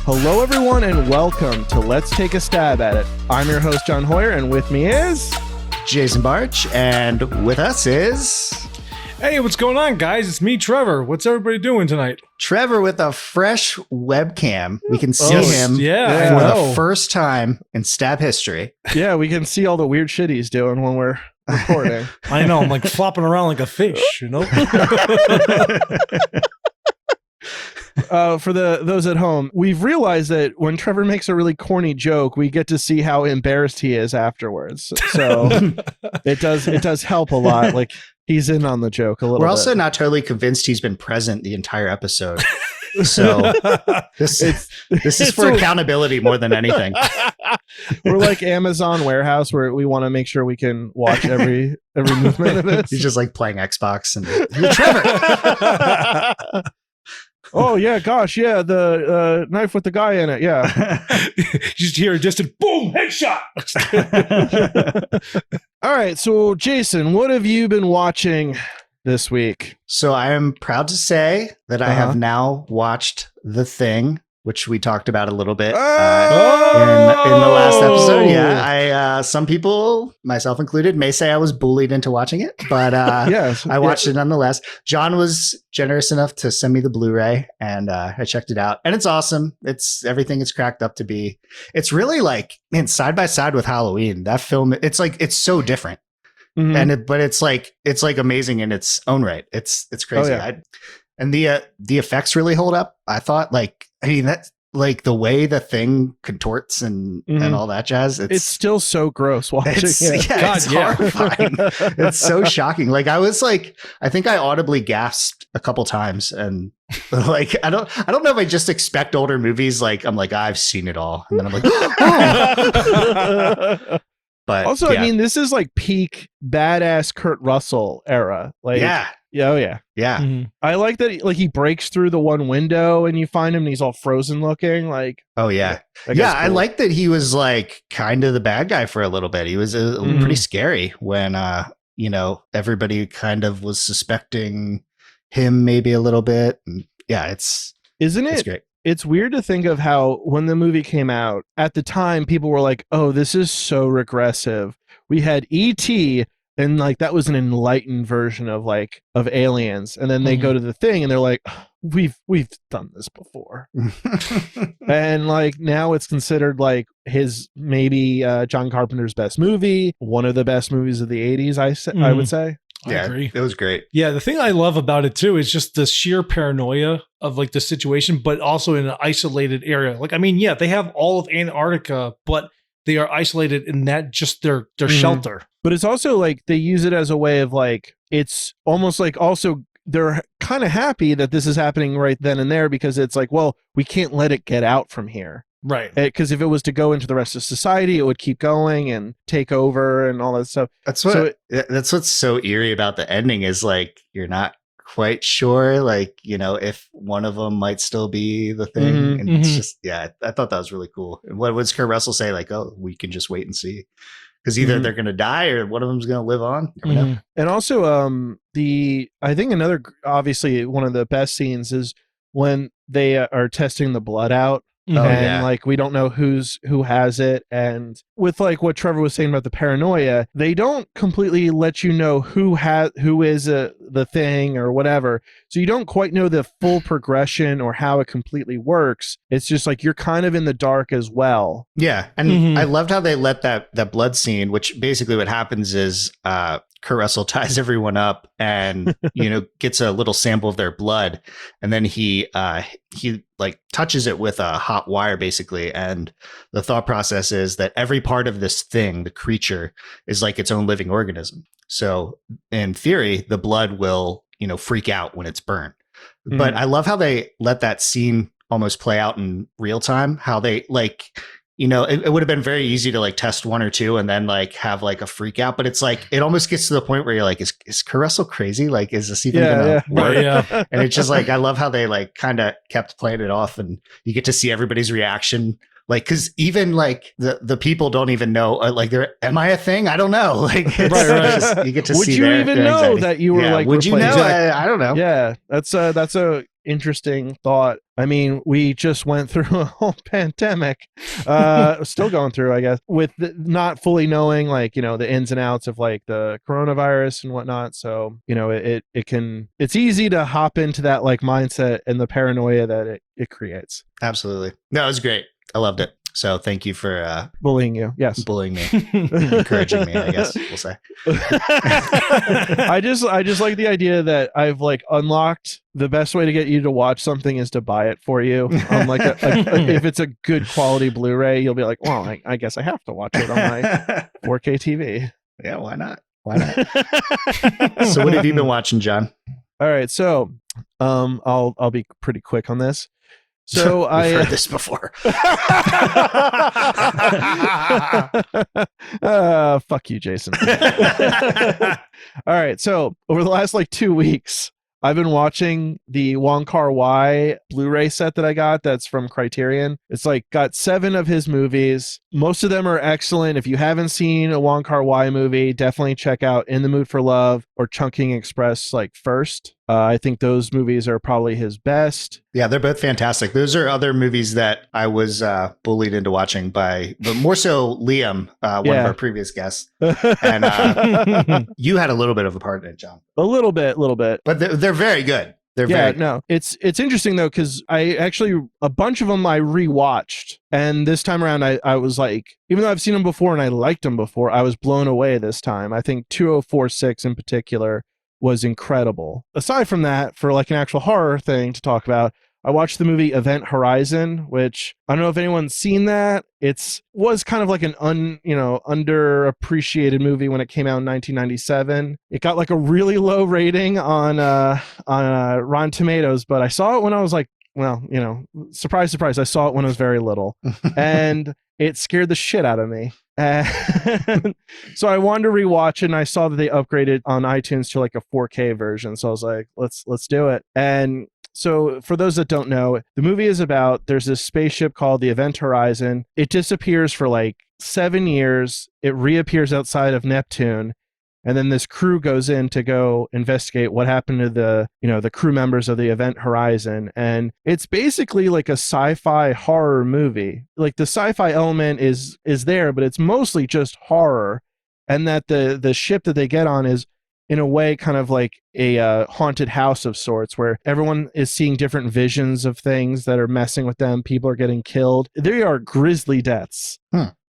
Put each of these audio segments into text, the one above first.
Hello, everyone, and welcome to Let's Take a Stab at It. I'm your host, John Hoyer, and with me is... Jason Barch, and with us is... Hey, what's going on, guys? It's me, Trevor. What's everybody doing tonight? Trevor with a fresh webcam. We can see him for the first time in stab history. Yeah, we can see all the weird shit he's doing when we're recording. I know, I'm like flopping around like a fish, you know? For those at home, we've realized that when Trevor makes a really corny joke, we get to see how embarrassed he is afterwards. So it does help a lot. Like, he's in on the joke a little bit. We're also not totally convinced he's been present the entire episode. So this is for accountability more than anything. We're like Amazon warehouse where we want to make sure we can watch every movement of it. He's just like playing Xbox and Trevor. Oh yeah, gosh, yeah, the knife with the guy in it, yeah. You just hear a distant boom, headshot. All right, so Jason, what have you been watching this week? So I am proud to say that I have now watched The Thing, which we talked about a little bit in the last episode. Yeah, some people, myself included, may say I was bullied into watching it, but yes, I watched it nonetheless. John was generous enough to send me the Blu-ray, and I checked it out, and it's awesome. It's everything it's cracked up to be. It's really like, man, side by side with Halloween. That film, it's so different. Mm-hmm. But it's like amazing in its own right. It's crazy. Oh, yeah. And the effects really hold up. I thought, that's like the way the thing contorts and all that jazz. It's still so gross watching it. Yeah, it's horrifying. It's so shocking. Like I think I audibly gasped a couple times, and like I don't know if I just expect older movies. Like I'm like, I've seen it all, and then I'm like, oh. But also, I mean, this is like peak badass Kurt Russell era. Like, yeah. Oh yeah. Mm-hmm. I like that. He breaks through the one window and you find him and he's all frozen looking. Like, oh yeah. Cool. I like that he was like kind of the bad guy for a little bit. He was pretty scary when, everybody kind of was suspecting him maybe a little bit. And yeah, it's great. It's weird to think of how when the movie came out at the time, people were like, oh, this is so regressive. We had E.T. and like that was an enlightened version of aliens. And then they go to The Thing and they're like, we've done this before. And like now it's considered like his maybe John Carpenter's best movie, one of the best movies of the 80s, I would say. I agree. It was great. Yeah, the thing I love about it too is just the sheer paranoia of like the situation, but also in an isolated area. Like, I mean, yeah, they have all of Antarctica, but they are isolated in that just their shelter. But it's also like they use it as a way of like, it's almost like also they're kind of happy that this is happening right then and there because it's like, well, we can't let it get out from here. Right. Because if it was to go into the rest of society, it would keep going and take over and all that stuff. That's what's so eerie about the ending is like, you're not quite sure, like, if one of them might still be the thing. And it's just, I thought that was really cool. And what does Kurt Russell say? Like, oh, we can just wait and see. Because either they're going to die or one of them's going to live on. Never know. And also, I think another, obviously, one of the best scenes is when they are testing the blood out. Like we don't know who has it, and with like what Trevor was saying about the paranoia, they don't completely let you know who is the thing or whatever, so you don't quite know the full progression or how it completely works. It's just like you're kind of in the dark as well. Yeah, and I loved how they let that blood scene, which basically what happens is Kurt Russell ties everyone up and gets a little sample of their blood, and then he like touches it with a hot wire basically, and the thought process is that every part of this thing, the creature, is like its own living organism. So in theory, the blood will freak out when it's burned. But I love how they let that scene almost play out in real time, how they like it would have been very easy to like test one or two and then like have like a freak out, but it's like it almost gets to the point where you're like, is Kurt Russell crazy? Like, is this even gonna work? Yeah. And it's just like, I love how they like kind of kept playing it off, and you get to see everybody's reaction. Like, because even like the people don't even know, like, am I a thing? I don't know. Like, right. Just, you get to see. Would you even know that you were like? Would you know? I don't know. Yeah, that's a interesting thought. I mean, we just went through a whole pandemic, still going through, I guess, with not fully knowing, like, you know, the ins and outs of like the coronavirus and whatnot. So, you know, it's easy to hop into that like mindset and the paranoia that it creates. Absolutely. No, it was great. I loved it. So thank you for bullying you. Yes. Bullying me. Encouraging me, I guess we'll say. I just like the idea that I've like unlocked the best way to get you to watch something is to buy it for you. Like if it's a good quality Blu-ray, you'll be like, well, I guess I have to watch it on my 4K TV. Yeah, why not? Why not? So what have you been watching, John? All right, so I'll be pretty quick on this. So I heard this before. Fuck you, Jason. All right. So over the last like 2 weeks, I've been watching the kar-wai Blu-ray set that I got. That's from Criterion. It's like got 7 of his movies. Most of them are excellent. If you haven't seen a kar-wai movie, definitely check out In the Mood for Love or Chungking Express like first. I think those movies are probably his best. Yeah, they're both fantastic. Those are other movies that I was bullied into watching but more so Liam, one of our previous guests. And you had a little bit of a part in it, John. A little bit. But they're very good. They're very good. No, it's interesting though, because I actually, a bunch of them I rewatched. And this time around, I was like, even though I've seen them before and I liked them before, I was blown away this time. I think 2046 in particular was incredible. Aside from that, for like an actual horror thing to talk about, I watched the movie Event Horizon, which I don't know if anyone's seen that. Was kind of like an underappreciated movie when it came out in 1997. It got like a really low rating on Rotten Tomatoes, but I saw it when I was like, well, you know, surprise, surprise, I saw it when I was very little, and it scared the shit out of me. And so I wanted to rewatch it, and I saw that they upgraded on iTunes to like a 4K version. So I was like, let's do it. And so for those that don't know, the movie is about, there's this spaceship called the Event Horizon. It disappears for like 7 years. It reappears outside of Neptune. And then this crew goes in to go investigate what happened to the crew members of the Event Horizon. And it's basically like a sci-fi horror movie. Like the sci-fi element is there, but it's mostly just horror. And that the ship that they get on is in a way kind of like a haunted house of sorts, where everyone is seeing different visions of things that are messing with them. People are getting killed. They are grisly deaths.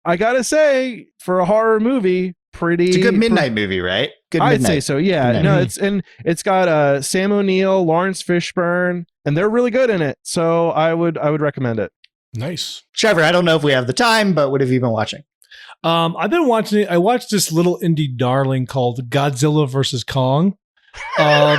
I gotta say, for a horror movie, it's a good midnight movie, right? Good I'd say so. Yeah. Midnight. No, it's got Sam O'Neill, Lawrence Fishburne, and they're really good in it. So I would recommend it. Nice. Trevor, I don't know if we have the time, but what have you been watching? I've been watching it. I watched this little indie darling called Godzilla vs. Kong. Yeah,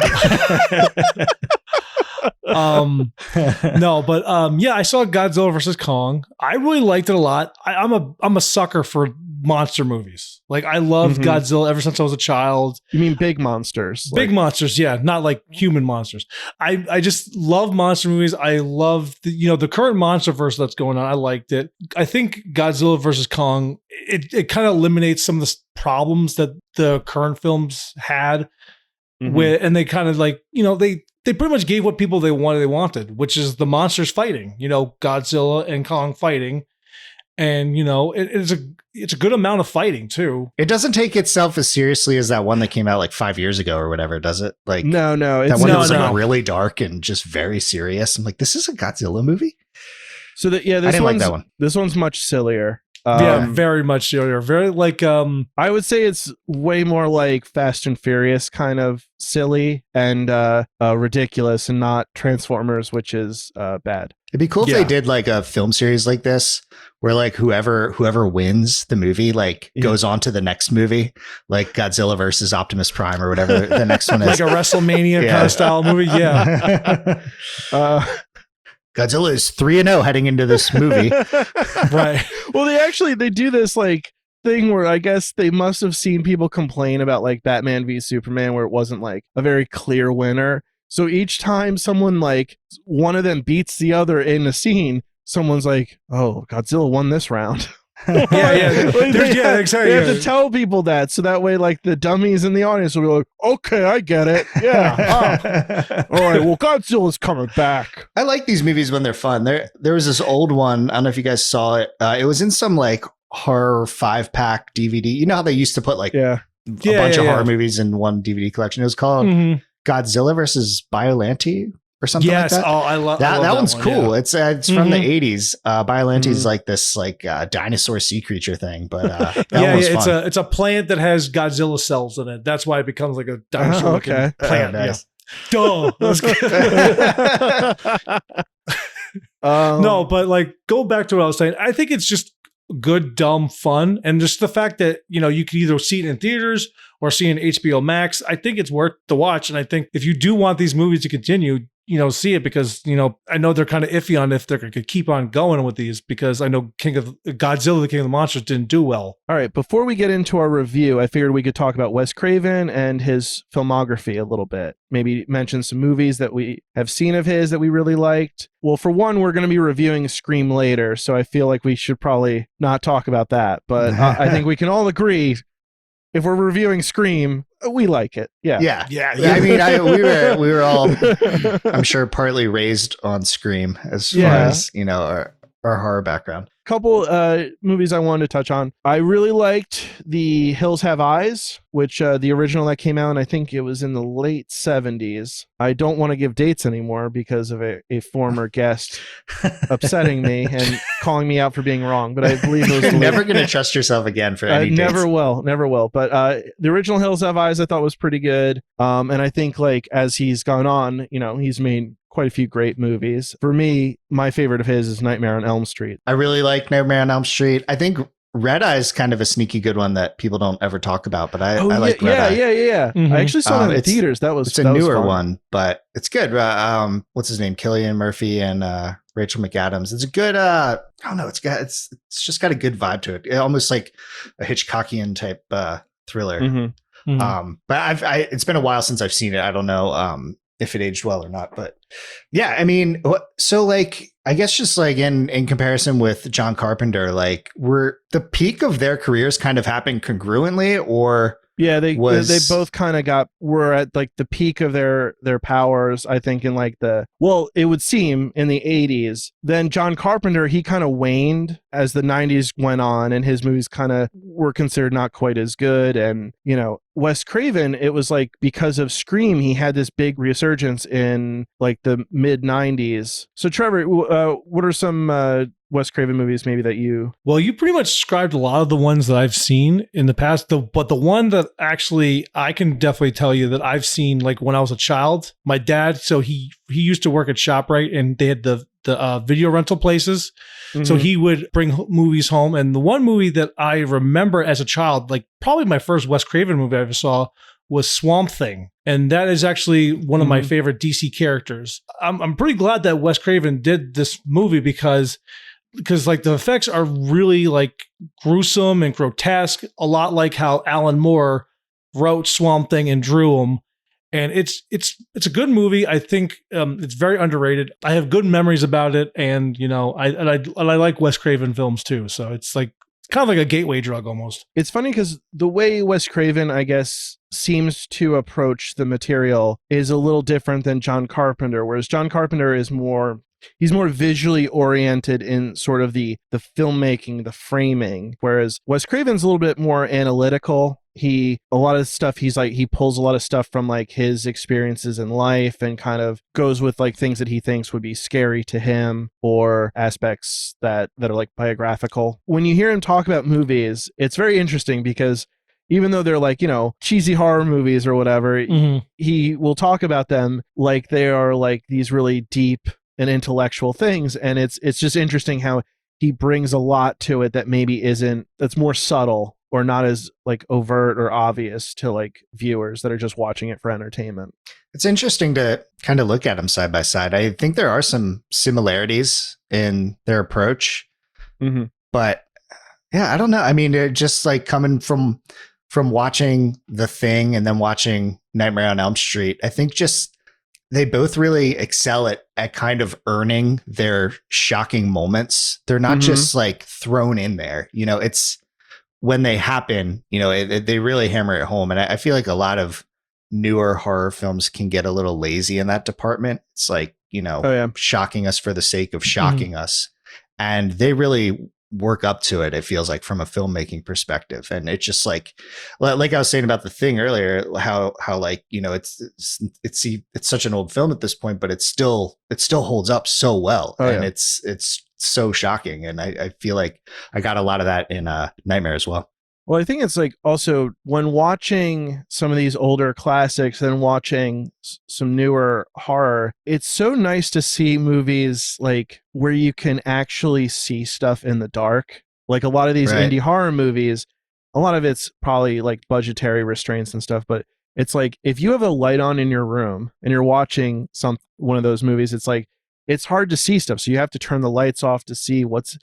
I saw Godzilla vs. Kong. I really liked it a lot. I'm a sucker for monster movies. Like I loved Godzilla ever since I was a child. You mean big monsters? Big monsters, yeah, not like human monsters. I just love monster movies. I love the current monsterverse that's going on. I liked it. I think Godzilla vs. Kong, it kind of eliminates some of the problems that the current films had. And they kind of like, they pretty much gave what people they wanted, which is the monsters fighting, Godzilla and Kong fighting. And, it's a good amount of fighting too. It doesn't take itself as seriously as that one that came out like 5 years ago or whatever, does it? Like no, that one was like really dark and just very serious. I'm like, this is a Godzilla movie. So I didn't like that one. This one's much sillier. Very much sillier. Very like I would say it's way more like Fast and Furious kind of silly and ridiculous, and not Transformers, which is bad. It'd be cool if they did like a film series like this, where like whoever wins the movie goes on to the next movie, like Godzilla versus Optimus Prime or whatever the next one is, like a WrestleMania kind of style movie. Yeah. Godzilla is 3-0 heading into this movie. Right. Well, they do this like thing where I guess they must have seen people complain about like Batman v Superman, where it wasn't like a very clear winner. So each time someone like one of them beats the other in a scene, someone's like, "Oh, Godzilla won this round." Exactly. They have to tell people that, so that way, like, the dummies in the audience will be like, "Okay, I get it. Yeah, all right. Well, Godzilla's coming back." I like these movies when they're fun. There was this old one. I don't know if you guys saw it. It was in some like horror 5-pack DVD. You know how they used to put like a bunch of horror movies in one DVD collection. It was called Godzilla versus Biollante or something like that. Oh, I love that. That one's one, cool. It's from the 80s. Biollante is like this like dinosaur sea creature thing, but that one was fun. It's a plant that has Godzilla cells in it. That's why it becomes like a dinosaur plant. Nice. Duh. No, but like go back to what I was saying. I think it's just good, dumb fun. And just the fact that, you know, you can either see it in theaters or see it in HBO Max. I think it's worth the watch. And I think if you do want these movies to continue, you know, see it, because, you know, I know they're kind of iffy on if they could keep on going with these, because I know Godzilla, the King of the Monsters didn't do well. All right. Before we get into our review, I figured we could talk about Wes Craven and his filmography a little bit. Maybe mention some movies that we have seen of his that we really liked. Well, for one, we're going to be reviewing Scream later, so I feel like we should probably not talk about that. But I think we can all agree, if we're reviewing Scream, we like it. Yeah. I mean, we were all, I'm sure, partly raised on Scream as far as, you know, our horror background. Couple movies I wanted to touch on. I really liked The Hills Have Eyes, which the original that came out, I think it was in the late 70s. I don't want to give dates anymore because of a former guest upsetting me and calling me out for being wrong, but I believe it was You're never going to trust yourself again for any dates. Never will. But the original Hills Have Eyes I thought was pretty good. And I think, like, as he's gone on, you know, he's made quite a few great movies. For me, my favorite of his is Nightmare on Elm Street. I really like Nightmare on Elm Street. I think Red Eye is kind of a sneaky good one that people don't ever talk about, but I like Red Eye. Yeah. Mm-hmm. I actually saw it in theaters. It's a newer one, but it's good. What's his name? Cillian Murphy and Rachel McAdams. It's a good. I don't know. It's just got a good vibe to it. Almost like a Hitchcockian type thriller. Mm-hmm. Mm-hmm. But it's been a while since I've seen it. I don't know if it aged well or not, but yeah, I mean, so like, I guess just like in comparison with John Carpenter, like, were the peak of their careers kind of happened congruently, or they both kind of were at like the peak of their powers, I think, in like it would seem in the 80s. Then John Carpenter, he kind of waned as the 90s went on, and his movies kind of were considered not quite as good. And, you know, Wes Craven, it was like because of Scream, he had this big resurgence in like the mid 90s. So Trevor, what are some Wes Craven movies maybe that you... Well, you pretty much described a lot of the ones that I've seen in the past, but the one that actually I can definitely tell you that I've seen, like, when I was a child, my dad, so he used to work at ShopRite, and they had the video rental places. Mm-hmm. So he would bring movies home. And the one movie that I remember as a child, like probably my first Wes Craven movie I ever saw, was Swamp Thing. And that is actually one of my favorite DC characters. I'm pretty glad that Wes Craven did this movie because like the effects are really like gruesome and grotesque, a lot like how Alan Moore wrote Swamp Thing and drew them. And it's a good movie. I think it's very underrated. I have good memories about it, and you know, I like Wes Craven films too. So it's like kind of like a gateway drug almost. It's funny because the way Wes Craven, I guess, seems to approach the material is a little different than John Carpenter. Whereas John Carpenter is he's more visually oriented in sort of the filmmaking, the framing, whereas Wes Craven's a little bit more analytical. He pulls a lot of stuff from like his experiences in life and kind of goes with like things that he thinks would be scary to him or aspects that are like biographical. When you hear him talk about movies, it's very interesting because even though they're like, you know, cheesy horror movies or whatever, he will talk about them like they are like these really deep and intellectual things. And it's just interesting how he brings a lot to it that maybe that's more subtle or not as like overt or obvious to like viewers that are just watching it for entertainment. It's interesting to kind of look at them side by side. I think there are some similarities in their approach, but yeah, I don't know. I mean, they're just like coming from watching The Thing and then watching Nightmare on Elm Street. I think just they both really excel at kind of earning their shocking moments. They're not just like thrown in there. You know, it's when they happen, you know, they really hammer it home. And I feel like a lot of newer horror films can get a little lazy in that department. It's like, you know, shocking us for the sake of shocking us. And they really work up to it, it feels like, from a filmmaking perspective. And it's just like I was saying about The Thing earlier, how like, you know, it's such an old film at this point, but it still holds up so well. It's so shocking. And I feel like I got a lot of that in Nightmare as well. Well, I think it's like also when watching some of these older classics and watching some newer horror, it's so nice to see movies like where you can actually see stuff in the dark. Like a lot of these indie horror movies, a lot of it's probably like budgetary restraints and stuff, but it's like if you have a light on in your room and you're watching one of those movies, it's like it's hard to see stuff. So you have to turn the lights off to see what's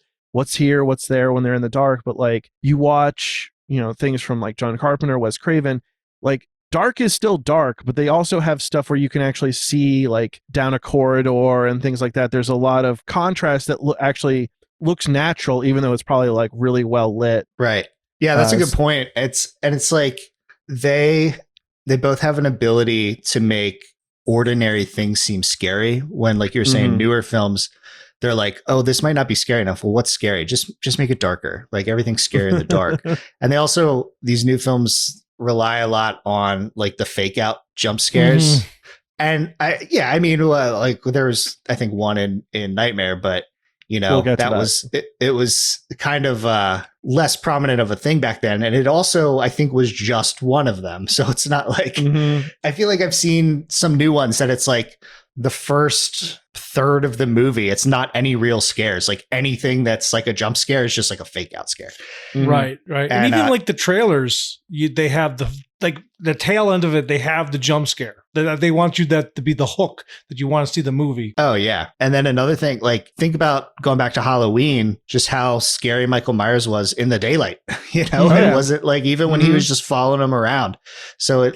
here, what's there when they're in the dark. But like you watch, you know, things from like John Carpenter, Wes Craven, like dark is still dark, but they also have stuff where you can actually see like down a corridor and things like that. There's a lot of contrast that actually looks natural, even though it's probably like really well lit. Right. Yeah, that's a good point. It's like they both have an ability to make ordinary things seem scary when, like you're saying, newer films, they're like, oh, this might not be scary enough. Well, what's scary? Just make it darker. Like everything's scary in the dark. And they also, these new films rely a lot on like the fake out jump scares. And I mean, like there was, I think, one in Nightmare, but you know, it was kind of less prominent of a thing back then. And it also, I think, was just one of them. So it's not like, I feel like I've seen some new ones that it's like the first third of the movie, it's not any real scares. Like anything that's like a jump scare is just like a fake out scare. Right. And even like the trailers, they have the tail end of it, they have the jump scare. They want you to be the hook that you want to see the movie. Oh, yeah. And then another thing, like think about going back to Halloween, just how scary Michael Myers was in the daylight. You know, it wasn't like even when he was just following him around. So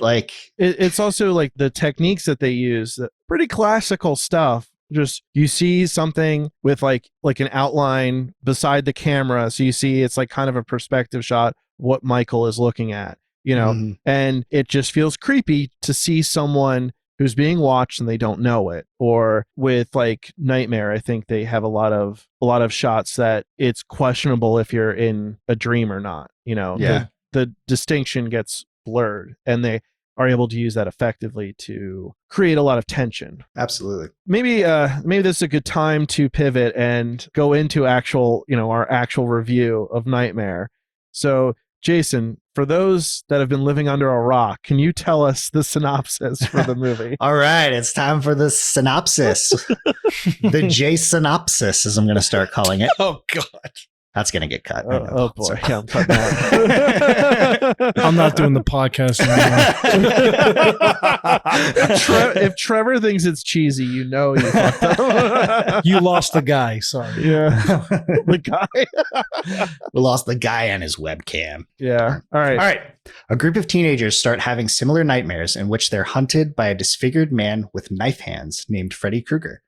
it's also like the techniques that they use, pretty classical stuff. Just you see something with like an outline beside the camera. So you see it's like kind of a perspective shot what Michael is looking at, you know, and it just feels creepy to see someone who's being watched and they don't know it. Or with like Nightmare, I think they have a lot of shots that it's questionable if you're in a dream or not, you know. The distinction gets blurred, and they are able to use that effectively to create a lot of tension. Absolutely. Maybe this is a good time to pivot and go into our actual review of Nightmare. So, Jason, for those that have been living under a rock, can you tell us the synopsis for the movie? All right, it's time for the synopsis. The J synopsis, as I'm going to start calling it. Oh, God. That's going to get cut. Oh boy. Yeah, I'm cutting that. I'm not doing the podcast anymore. If Trevor thinks it's cheesy, you know you fucked up. You lost the guy. Sorry. Yeah. The guy. We lost the guy and his webcam. Yeah. All right. A group of teenagers start having similar nightmares in which they're hunted by a disfigured man with knife hands named Freddy Krueger.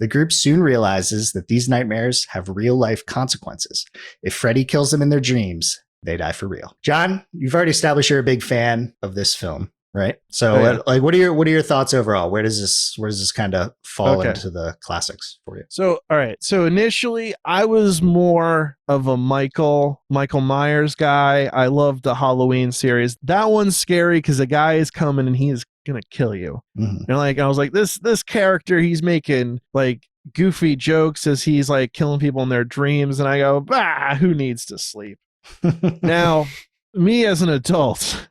The group soon realizes that these nightmares have real-life consequences. If Freddy kills them in their dreams, they die for real. John, you've already established you're a big fan of this film, right? So, what are your thoughts overall? Where does this kind of fall into the classics for you? So, all right. So initially, I was more of a Michael Myers guy. I loved the Halloween series. That one's scary because the guy is coming and he's gonna kill you. And like I was like, this character, he's making like goofy jokes as he's like killing people in their dreams, and I go, bah, who needs to sleep? Now, me as an adult,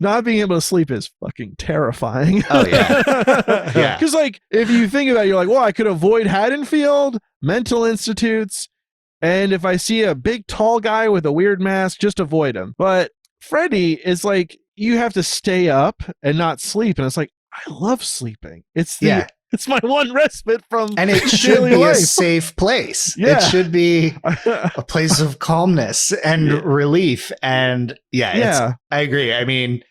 not being able to sleep is fucking terrifying. Oh yeah. Yeah. Because like if you think about it, you're like, well, I could avoid Haddonfield, mental institutes, and if I see a big tall guy with a weird mask, just avoid him. But Freddy is like, you have to stay up and not sleep. And it's like, I love sleeping. It's my one respite from and it should be life. A safe place. Yeah. It should be a place of calmness and relief. And I agree. I mean,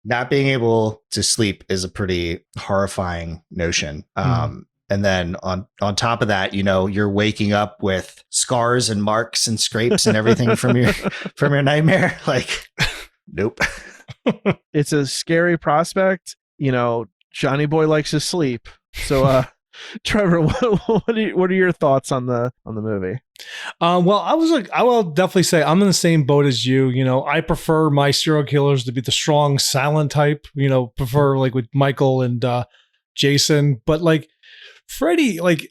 not being able to sleep is a pretty horrifying notion. And then on top of that, you're waking up with scars and marks and scrapes and everything from your nightmare. Like, nope. It's a scary prospect. Johnny Boy likes to sleep. So, Trevor, what are your thoughts on the movie? Well, I will definitely say I'm in the same boat as you. I prefer my serial killers to be the strong, silent type. Prefer like with Michael and Jason, but like Freddy, like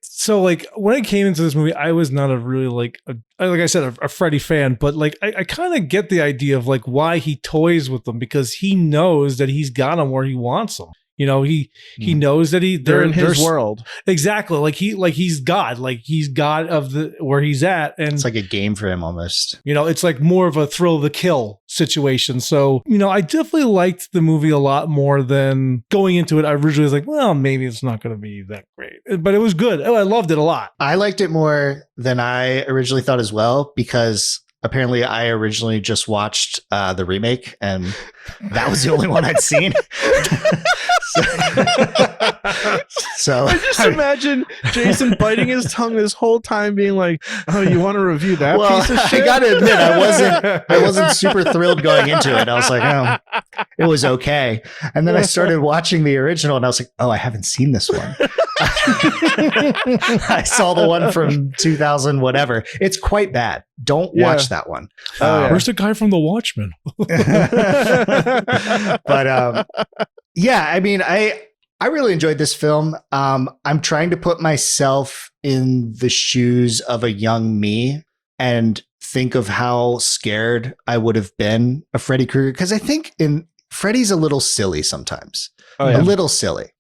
so like when I came into this movie, I was not a really like I said a Freddy fan, but like I kind of get the idea of like why he toys with them, because he knows that he's got them where he wants them. He knows that they're in his world. Exactly. He's God, of the where he's at. And it's like a game for him almost. It's like more of a thrill of the kill situation. So, I definitely liked the movie a lot more than going into it. I originally was like, well, maybe it's not going to be that great, but it was good. Oh, I loved it a lot. I liked it more than I originally thought as well, because apparently I originally just watched the remake, and that was the only one I'd seen. So I just imagine Jason biting his tongue this whole time, being like, "Oh, you want to review that piece of shit?" I gotta admit, I wasn't super thrilled going into it. I was like, "Oh, it was okay," and then I started watching the original, and I was like, "Oh, I haven't seen this one." I saw the one from 2000, whatever. It's quite bad. Don't watch that one. Where's the guy from The Watchmen? But yeah, I mean, I really enjoyed this film. I'm trying to put myself in the shoes of a young me and think of how scared I would have been of Freddy Krueger, because I think Freddy's a little silly sometimes. A little silly.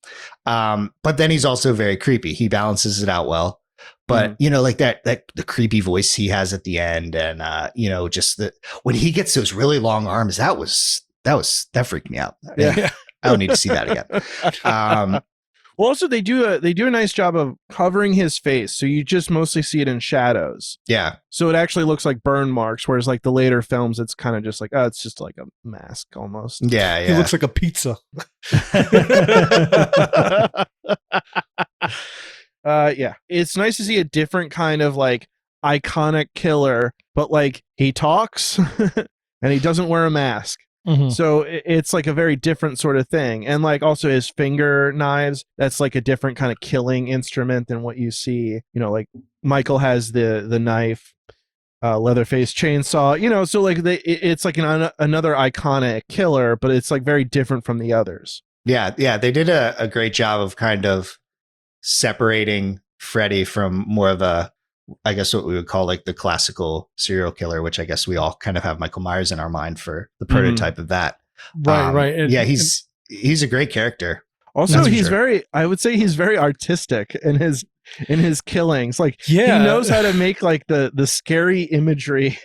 But then he's also very creepy. He balances it out well. But like that the creepy voice he has at the end, and just when he gets those really long arms, that freaked me out. Yeah. I don't need to see that again. Well, also they do a nice job of covering his face, so you just mostly see it in shadows. Yeah. So it actually looks like burn marks, whereas like the later films, it's kind of just like, oh, it's just like a mask almost. Yeah, yeah. He looks like a pizza. Yeah. It's nice to see a different kind of like iconic killer, but like he talks and he doesn't wear a mask. Mm-hmm. So it's like a very different sort of thing. And like also his finger knives, that's like a different kind of killing instrument than what you see. Like Michael has the knife, Leatherface chainsaw, so like it's like another iconic killer, but it's like very different from the others. Yeah. Yeah. They did a great job of kind of separating Freddy from more of I guess what we would call like the classical serial killer, which I guess we all kind of have Michael Myers in our mind for the prototype of that. Right. And, he's a great character. Also, I would say he's very artistic in his killings. Like, he knows how to make like the scary imagery.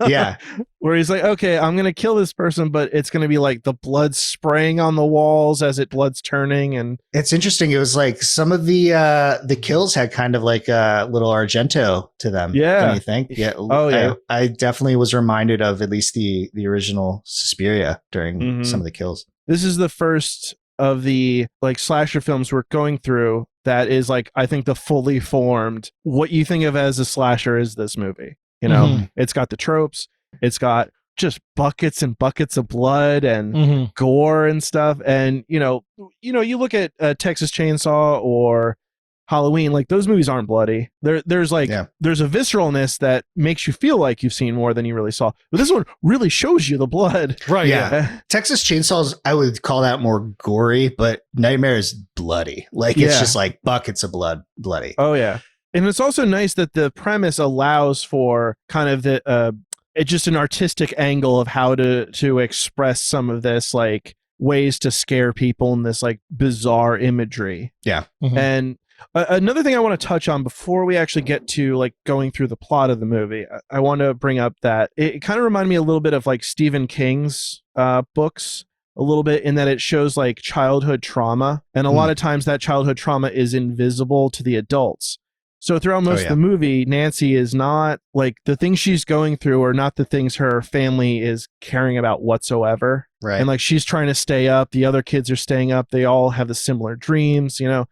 Yeah. Where he's like, okay, I'm going to kill this person, but it's going to be like the blood spraying on the walls as blood's turning. And it's interesting. It was like some of the kills had kind of like a little Argento to them. Yeah. Don't you think? Yeah. Oh, yeah. I definitely was reminded of at least the original Suspiria during some of the kills. This is the first of the like slasher films we're going through that is like, I think, the fully formed, what you think of as a slasher is this movie. It's got the tropes, it's got just buckets and buckets of blood and gore and stuff. And you look at Texas Chainsaw or Halloween, like those movies aren't bloody. There's a visceralness that makes you feel like you've seen more than you really saw. But this one really shows you the blood. Right. Yeah. Texas Chainsaws, I would call that more gory, but Nightmare is bloody. Like it's just like buckets of bloody. Oh yeah. And it's also nice that the premise allows for kind of it's just an artistic angle of how to express some of this, like ways to scare people in this like bizarre imagery. Yeah. And another thing I want to touch on before we actually get to like going through the plot of the movie, I want to bring up that it kind of reminded me a little bit of like Stephen King's books a little bit, in that it shows like childhood trauma. And a lot of times that childhood trauma is invisible to the adults. So throughout most of the movie, Nancy is not like the things she's going through are not the things her family is caring about whatsoever. Right. And like she's trying to stay up. The other kids are staying up. They all have the similar dreams, you know.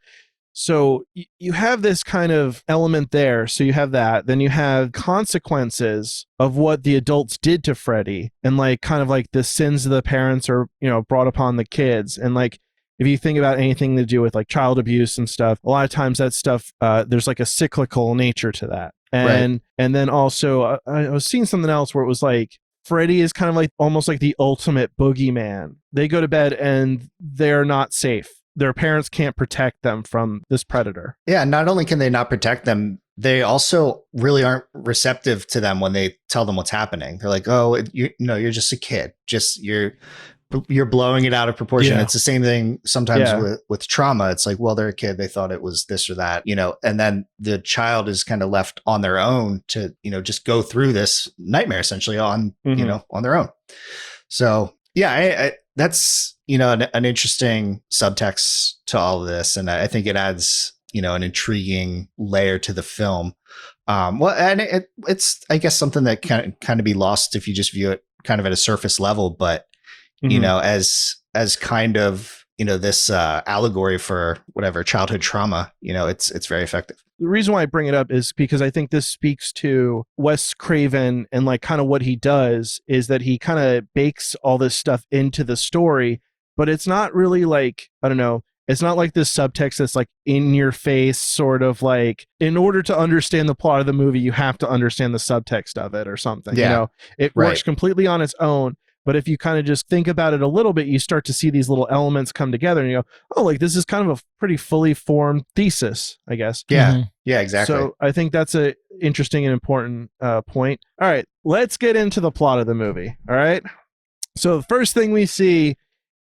So you have this kind of element there. So you have that. Then you have consequences of what the adults did to Freddy, and like kind of like the sins of the parents are, you know, brought upon the kids. And like if you think about anything to do with like child abuse and stuff, a lot of times that stuff, there's like a cyclical nature to that. And then also I was seeing something else where it was like Freddy is kind of like almost like the ultimate boogeyman. They go to bed and they're not safe. Their parents can't protect them from this predator. Yeah, not only can they not protect them, they also really aren't receptive to them when they tell them what's happening. They're like, "Oh, you're just a kid. Just you're blowing it out of proportion." Yeah. It's the same thing sometimes with trauma. It's like, well, they're a kid. They thought it was this or that, you know, and then the child is kind of left on their own to, you know, just go through this nightmare essentially on, you know, on their own. So yeah, I that's, you know, an interesting subtext to all of this. And I think it adds, you know, an intriguing layer to the film. Well, and it's, I guess, something that can kind of be lost if you just view it kind of at a surface level, but you know, as kind of, you know, this allegory for whatever childhood trauma, you know, it's very effective. The reason why I bring it up is because I think this speaks to Wes Craven, and like kind of what he does is that he kind of bakes all this stuff into the story, but it's not really like, I don't know, it's not like this subtext that's like in your face, sort of like, in order to understand the plot of the movie, you have to understand the subtext of it or something. Yeah. You know, it works completely on its own. But if you kind of just think about it a little bit, you start to see these little elements come together and you go, oh, like this is kind of a pretty fully formed thesis, I guess. Yeah. Yeah, exactly. So I think that's a interesting and important point. All right, let's get into the plot of the movie. All right. So the first thing we see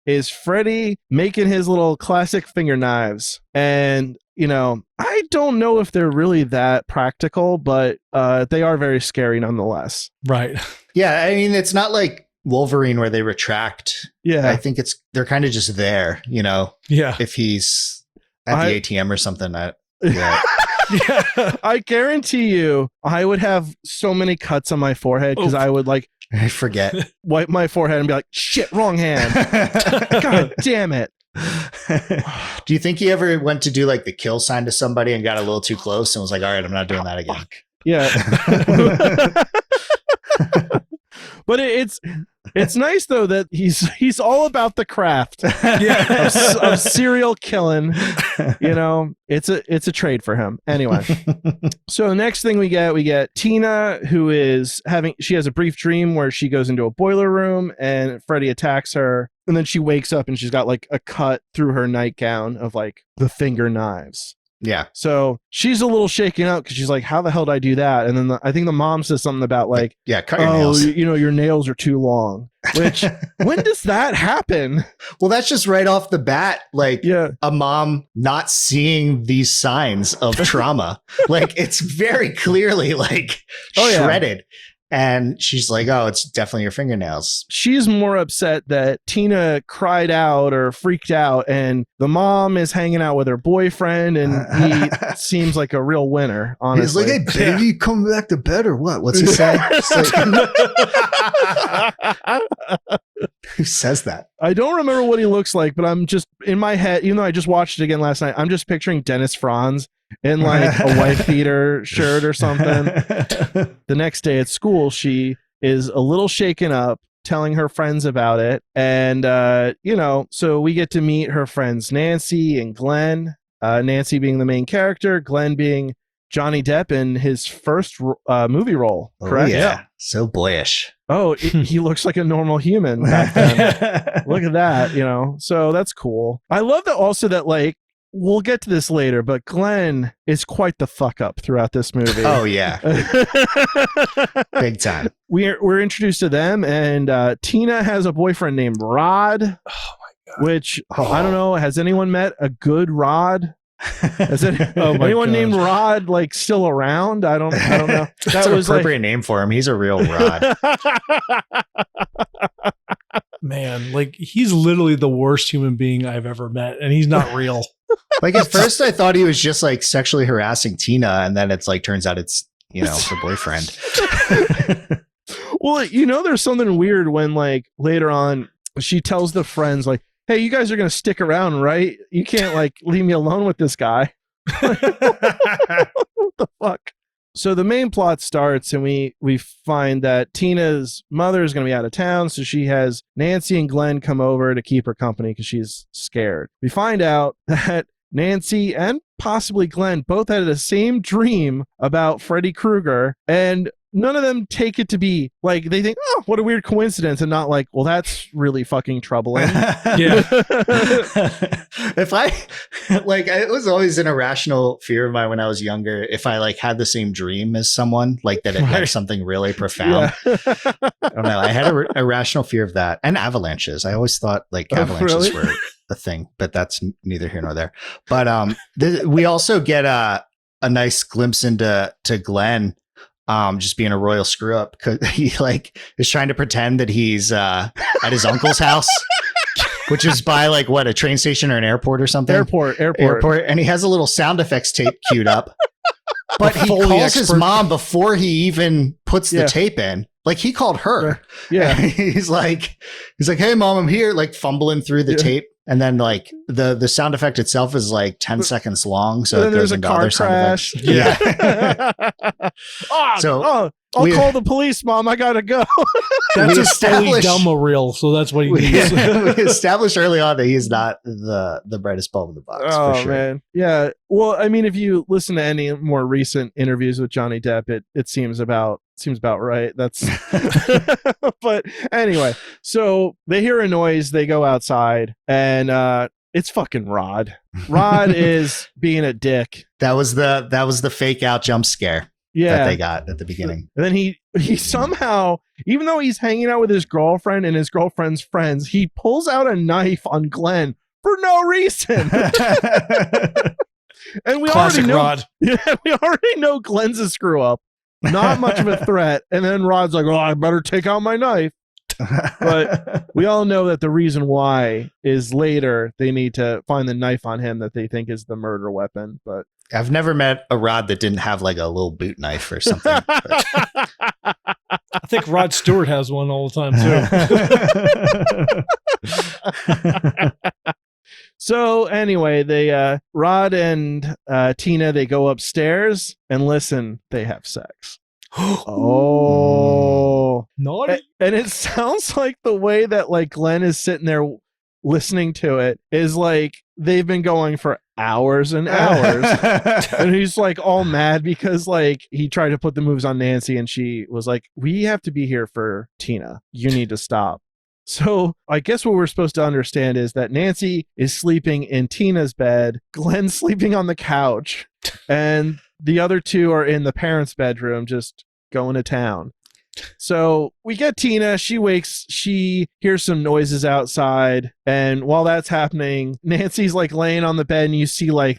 is Freddy making his little classic finger knives. And, you know, I don't know if they're really that practical, but they are very scary nonetheless. Right. Yeah. I mean, it's not like Wolverine where they retract. Yeah. I think they're kind of just there, you know. Yeah. If he's at the ATM or something. Yeah. I guarantee you I would have so many cuts on my forehead because I would like I forget. Wipe my forehead and be like, shit, wrong hand. God damn it. Do you think he ever went to do like the kill sign to somebody and got a little too close and was like, all right, I'm not doing that again? Fuck. Yeah. But it's nice though that he's all about the craft of serial killing. You know, it's a trade for him. Anyway, so the next thing we get Tina, who she has a brief dream where she goes into a boiler room and Freddy attacks her, and then she wakes up and she's got like a cut through her nightgown of like the finger knives. Yeah. So she's a little shaken up because she's like, how the hell did I do that? And then I think the mom says something about like, cut your nails. You know, your nails are too long. Which, when does that happen? Well, that's just right off the bat, like a mom not seeing these signs of trauma. Like it's very clearly like shredded. And she's like, oh, it's definitely your fingernails. She's more upset that Tina cried out or freaked out, and the mom is hanging out with her boyfriend, and he seems like a real winner, honestly. He's like, hey, baby, you coming back to bed or what? What's he saying? Who says that? I don't remember what he looks like, but I'm just, in my head, even though I just watched it again last night, I'm just picturing Dennis Franz in like a wife beater shirt or something. The next day at school, she is a little shaken up, telling her friends about it. And, you know, so we get to meet her friends, Nancy and Glenn, Nancy being the main character, Glenn being Johnny Depp in his first movie role. Correct? Oh, yeah. So boyish. Oh, he looks like a normal human back then. Look at that, you know, so that's cool. I love that also that like, we'll get to this later, but Glenn is quite the fuck up throughout this movie. Oh yeah. Big time. We're introduced to them, and Tina has a boyfriend named Rod. Oh my God. Which I don't know, has anyone met a good Rod? Is anyone named Rod like still around? I don't know. That's an appropriate name for him. He's a real Rod. Man, like he's literally the worst human being I've ever met, and he's not real. Like at first I thought he was just like sexually harassing Tina, and then it's like turns out it's, you know, her boyfriend. Well, you know, there's something weird when like later on she tells the friends like, hey, you guys are going to stick around, right? You can't like leave me alone with this guy. What the fuck? So the main plot starts and we find that Tina's mother is going to be out of town. So she has Nancy and Glenn come over to keep her company because she's scared. We find out that Nancy and possibly Glenn both had the same dream about Freddy Krueger, and none of them take it to be like, they think, oh, what a weird coincidence, and not like, well, that's really fucking troubling. Yeah. If I like, it was always an irrational fear of mine when I was younger. If I like had the same dream as someone, like that it had something really profound. Yeah. I don't know. I had a irrational fear of that, and avalanches. I always thought like avalanches were a thing, but that's neither here nor there. But we also get a nice glimpse into Glenn. Just being a royal screw up because he like is trying to pretend that he's at his uncle's house, which is by like what, a train station or an airport or something. Airport, and he has a little sound effects tape queued up, but he calls his mom before he even puts the tape in. Like he called her. Yeah. He's like, hey mom, I'm here, like fumbling through the tape. And then like the sound effect itself is like 10 seconds long. So it there's goes a into car other crash. Yeah. I'll call the police, Mom. I gotta go. That's a Stanley Delma reel, so that's what he needs. We established early on that he's not the brightest bulb in the box. Oh, for sure. Man. Yeah. Well, I mean, if you listen to any more recent interviews with Johnny Depp, it seems about right. That's but anyway, so they hear a noise, they go outside, and it's fucking Rod. Rod is being a dick. That was the fake out jump scare that they got at the beginning. And then he somehow, even though he's hanging out with his girlfriend and his girlfriend's friends, he pulls out a knife on Glenn for no reason. And we Classic already know, Rod. Yeah, we already know Glenn's a screw up. Not much of a threat. And then Rod's like, oh, I better take out my knife. But we all know that the reason why is later they need to find the knife on him that they think is the murder weapon. But I've never met a Rod that didn't have like a little boot knife or something. I think Rod Stewart has one all the time too. So anyway, they Rod and Tina, they go upstairs and listen, they have sex. Oh, naughty. And it sounds like the way that like Glenn is sitting there listening to it is like they've been going for hours and hours. And he's like all mad because like he tried to put the moves on Nancy and she was like, we have to be here for Tina. You need to stop. So I guess what we're supposed to understand is that Nancy is sleeping in Tina's bed, Glenn's sleeping on the couch, and the other two are in the parents' bedroom just going to town. So we get Tina, she wakes, she hears some noises outside, and while that's happening, Nancy's like laying on the bed and you see like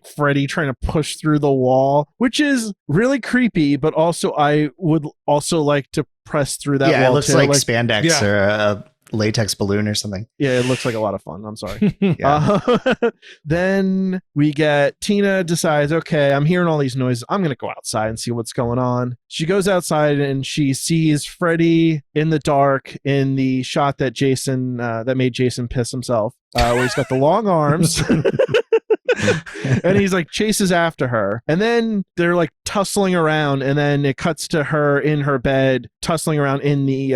Freddy trying to push through the wall, which is really creepy, but also I would also like to press through that wall. Yeah, it looks too. like spandex or a latex balloon or something. Yeah, it looks like a lot of fun. I'm sorry. Then we get Tina decides, okay, I'm hearing all these noises. I'm going to go outside and see what's going on. She goes outside and she sees Freddy in the dark in the shot that Jason, that made Jason piss himself, where he's got the long arms. And he's like chases after her, and then they're like tussling around, and then it cuts to her in her bed tussling around in the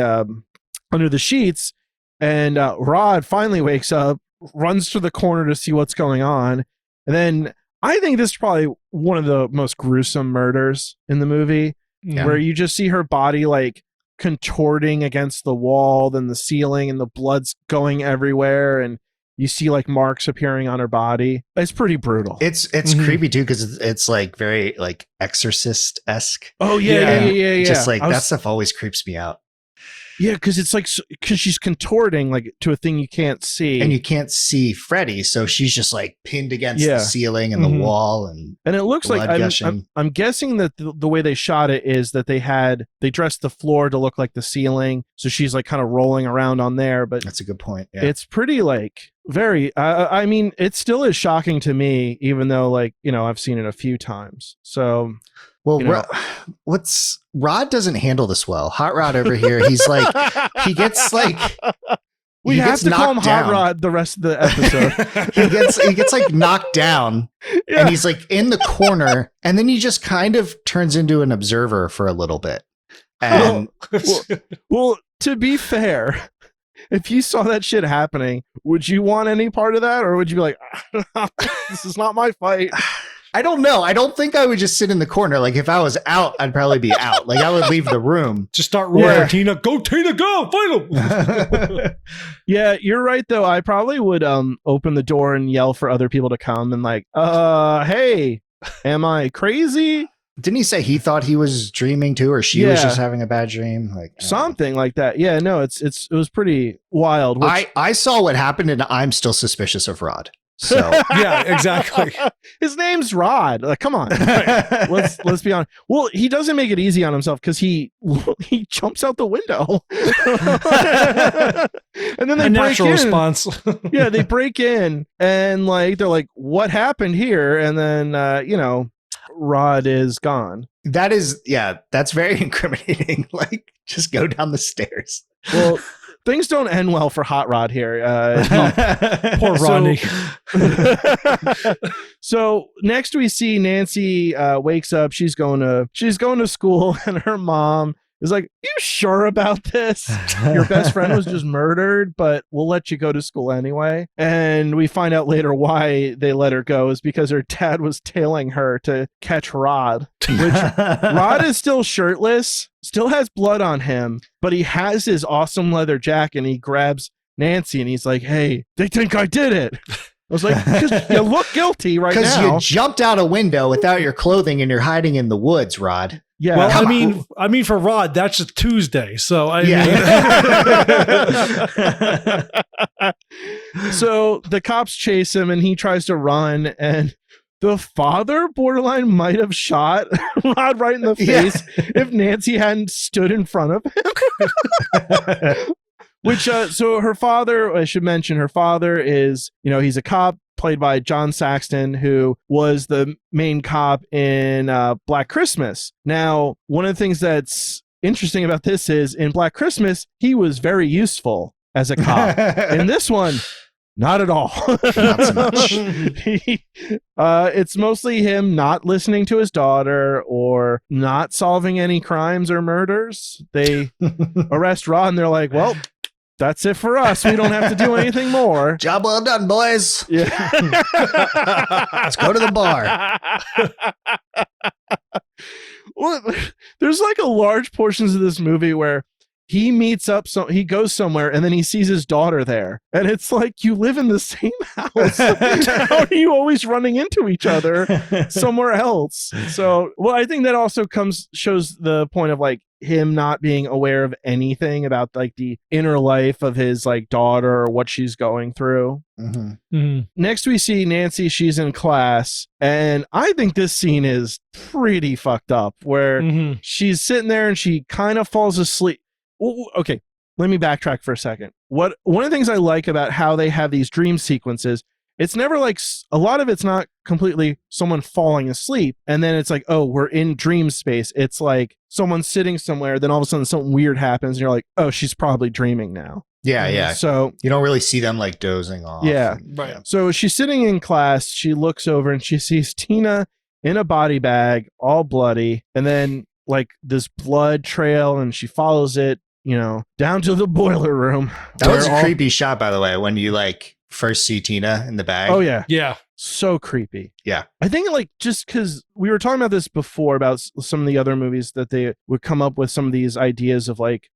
under the sheets, and Rod finally wakes up, runs to the corner to see what's going on, and then I think this is probably one of the most gruesome murders in the movie, where you just see her body like contorting against the wall, then the ceiling, and the blood's going everywhere, and you see like marks appearing on her body. It's pretty brutal. It's creepy too because it's like very like Exorcist-esque. Oh yeah. Just like that stuff always creeps me out. Yeah, because it's like because she's contorting like to a thing you can't see, and you can't see Freddy, so she's just like pinned against the ceiling and the wall, and it looks like I'm guessing that the way they shot it is that they dressed the floor to look like the ceiling, so she's like kind of rolling around on there. But that's a good point. Yeah. It's pretty like very. I mean, it still is shocking to me, even though like I've seen it a few times. So. Well, Rod doesn't handle this well. Hot Rod over here, he's like, he gets like, we have to call him Hot Rod the rest of the episode. he gets like knocked down, and he's like in the corner, and then he just kind of turns into an observer for a little bit. And well, to be fair, if you saw that shit happening, would you want any part of that, or would you be like, this is not my fight? I don't know. I don't think I would just sit in the corner. Like if I was out, I'd probably be out. Like I would leave the room. Just start roaring, Tina. Go, Tina, go. Fight him. Yeah, you're right, though. I probably would open the door and yell for other people to come and like, hey, am I crazy? Didn't he say he thought he was dreaming too, or she was just having a bad dream? Like something like that. Yeah, no, it was pretty wild. I saw what happened, and I'm still suspicious of Rod. So yeah, exactly. His name's Rod. Like, come on. Let's be honest. Well, he doesn't make it easy on himself because he jumps out the window. And then they break in. Response. Yeah, they break in and like they're like, what happened here? And then Rod is gone. That's very incriminating. Like, just go down the stairs. Well, things don't end well for Hot Rod here. Poor Rodney. So next we see Nancy wakes up. She's going to school, and her mom is like, "You sure about this? Your best friend was just murdered, but we'll let you go to school anyway." And we find out later why they let her go is because her dad was tailing her to catch Rod. Which Rod is still shirtless, still has blood on him, but he has his awesome leather jacket, and he grabs Nancy and he's like, "Hey, they think I did it." I was like, you look guilty right now. Because you jumped out a window without your clothing and you're hiding in the woods, Rod. Yeah. Well, I mean, for Rod, that's a Tuesday. So I mean. So the cops chase him and he tries to run, and the father borderline might have shot Rod right in the face if Nancy hadn't stood in front of him. Which, so her father, I should mention, her father is, he's a cop played by John Saxton, who was the main cop in Black Christmas. Now, one of the things that's interesting about this is in Black Christmas, he was very useful as a cop. In this one, not at all. Not so much. It's mostly him not listening to his daughter or not solving any crimes or murders. They arrest Rod and they're like, well, that's it for us. We don't have to do anything more. Job well done, boys. Yeah. Let's go to the bar. Well, there's like a large portions of this movie where he meets up, so he goes somewhere and then he sees his daughter there. And it's like, you live in the same house. How are you always running into each other somewhere else? So, well, I think that also shows the point of like him not being aware of anything about like the inner life of his like daughter or what she's going through. Mm-hmm. Mm-hmm. Next we see Nancy. She's in class, and I think this scene is pretty fucked up where she's sitting there and she kind of falls asleep. Okay, let me backtrack for a second. One of the things I like about how they have these dream sequences, it's never like, a lot of it's not completely someone falling asleep and then it's like, oh, we're in dream space. It's like someone sitting somewhere, then all of a sudden something weird happens and you're like, oh, she's probably dreaming now. Yeah. So you don't really see them like dozing off. Yeah. Right. So she's sitting in class. She looks over and she sees Tina in a body bag, all bloody, and then like this blood trail, and she follows it, down to the boiler room. That was a creepy shot, by the way, when you like first see Tina in the bag. Oh yeah. Yeah. So creepy. Yeah. I think like just because we were talking about this before about some of the other movies that they would come up with some of these ideas of like,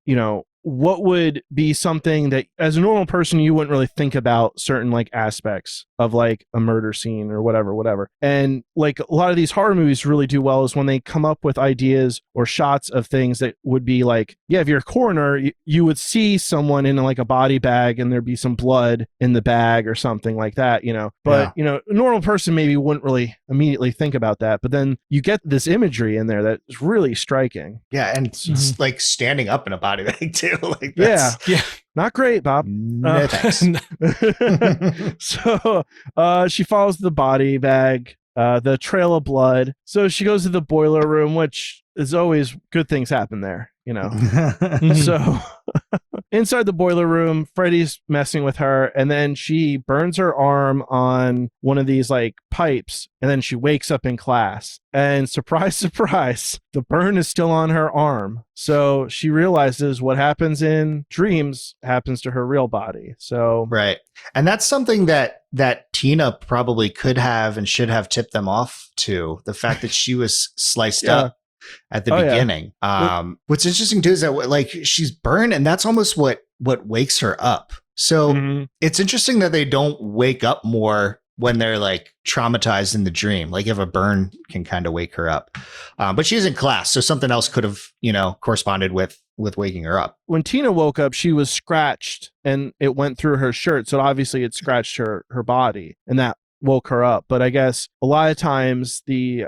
what would be something that as a normal person you wouldn't really think about certain like aspects of like a murder scene or whatever. And like a lot of these horror movies really do well is when they come up with ideas or shots of things that would be like, yeah, if you're a coroner, you would see someone in like a body bag and there'd be some blood in the bag or something like that, you know. But, you know, a normal person maybe wouldn't really immediately think about that. But then you get this imagery in there that's really striking. Yeah. And it's like standing up in a body bag too. Like yeah. Not great, Bob. No, thanks. So she follows the body bag, the trail of blood. So she goes to the boiler room, which is always good things happen there, you know. So inside the boiler room, Freddy's messing with her, and then she burns her arm on one of these like pipes, and then she wakes up in class. And surprise, surprise, the burn is still on her arm. So she realizes what happens in dreams happens to her real body. So right. And that's something that Tina probably could have and should have tipped them off to, the fact that she was sliced up at the beginning. What's interesting too is that like she's burned, and that's almost what wakes her up. So it's interesting that they don't wake up more when they're like traumatized in the dream. Like if a burn can kind of wake her up. But she's in class, so something else could have, you know, corresponded with waking her up. When Tina woke up, she was scratched and it went through her shirt. So obviously it scratched her body, and that woke her up. But I guess a lot of times the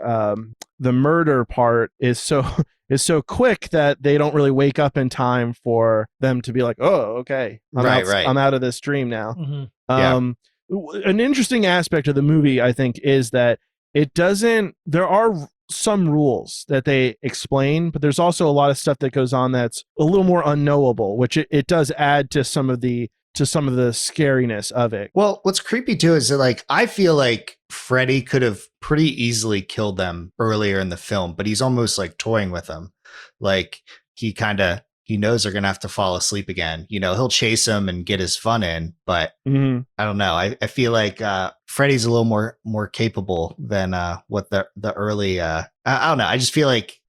murder part is so quick that they don't really wake up in time for them to be like, oh, okay, I'm out of this dream now. An interesting aspect of the movie, I think, is that there are some rules that they explain, but there's also a lot of stuff that goes on that's a little more unknowable, which it does add to some of the scariness of it. Well, what's creepy too is that like I feel like Freddy could have pretty easily killed them earlier in the film, but he's almost like toying with them. Like he knows they're gonna have to fall asleep again. You know, he'll chase them and get his fun in, but I don't know. I feel like Freddy's a little more capable than what the early. I don't know. I just feel like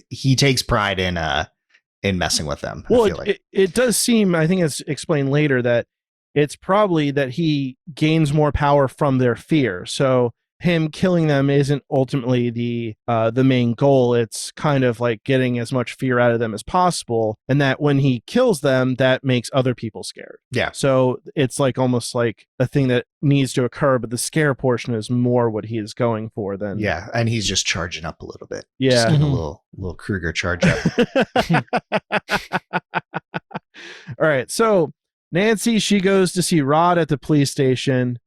he takes pride in messing with them. Well, I feel like. it does seem, I think it's explained later, that it's probably that he gains more power from their fear. So him killing them isn't ultimately the main goal. It's kind of like getting as much fear out of them as possible, and that when he kills them, that makes other people scared. Yeah. So it's like almost like a thing that needs to occur, but the scare portion is more what he is going for than. Yeah, and he's just charging up a little bit. Yeah, just a little Kruger charge up. All right, so Nancy, she goes to see Rod at the police station.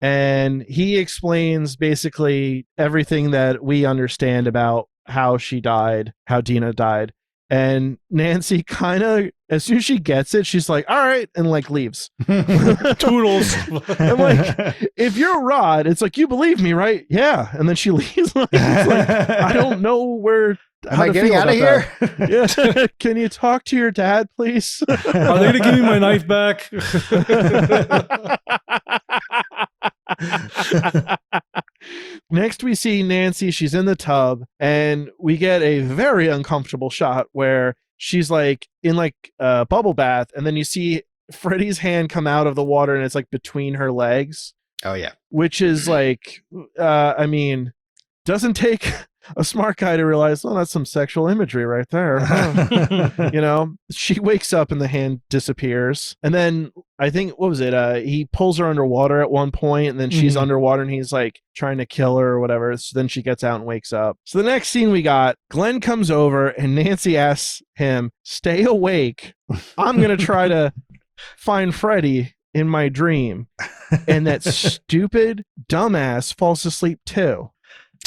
And he explains basically everything that we understand about how she died, how Dina died. And Nancy kind of, as soon as she gets it, she's like, all right, and like leaves. Toodles. I'm like, if you're Rod, it's like, you believe me, right? Yeah. And then she leaves. Like, I don't know where. Am I getting out of here? Yeah. Can you talk to your dad, please? Are they going to give me my knife back? Next, we see Nancy. She's in the tub, and we get a very uncomfortable shot where she's like in like a bubble bath, and then you see Freddy's hand come out of the water, and it's like between her legs. Oh yeah, which is like, I mean, doesn't take a smart guy to realize, oh, that's some sexual imagery right there. You know, she wakes up and the hand disappears. And then I think, what was it? He pulls her underwater at one point, and then she's underwater and he's like trying to kill her or whatever. So then she gets out and wakes up. So the next scene we got, Glenn comes over and Nancy asks him, stay awake. I'm going to try to find Freddy in my dream. And that stupid dumbass falls asleep too.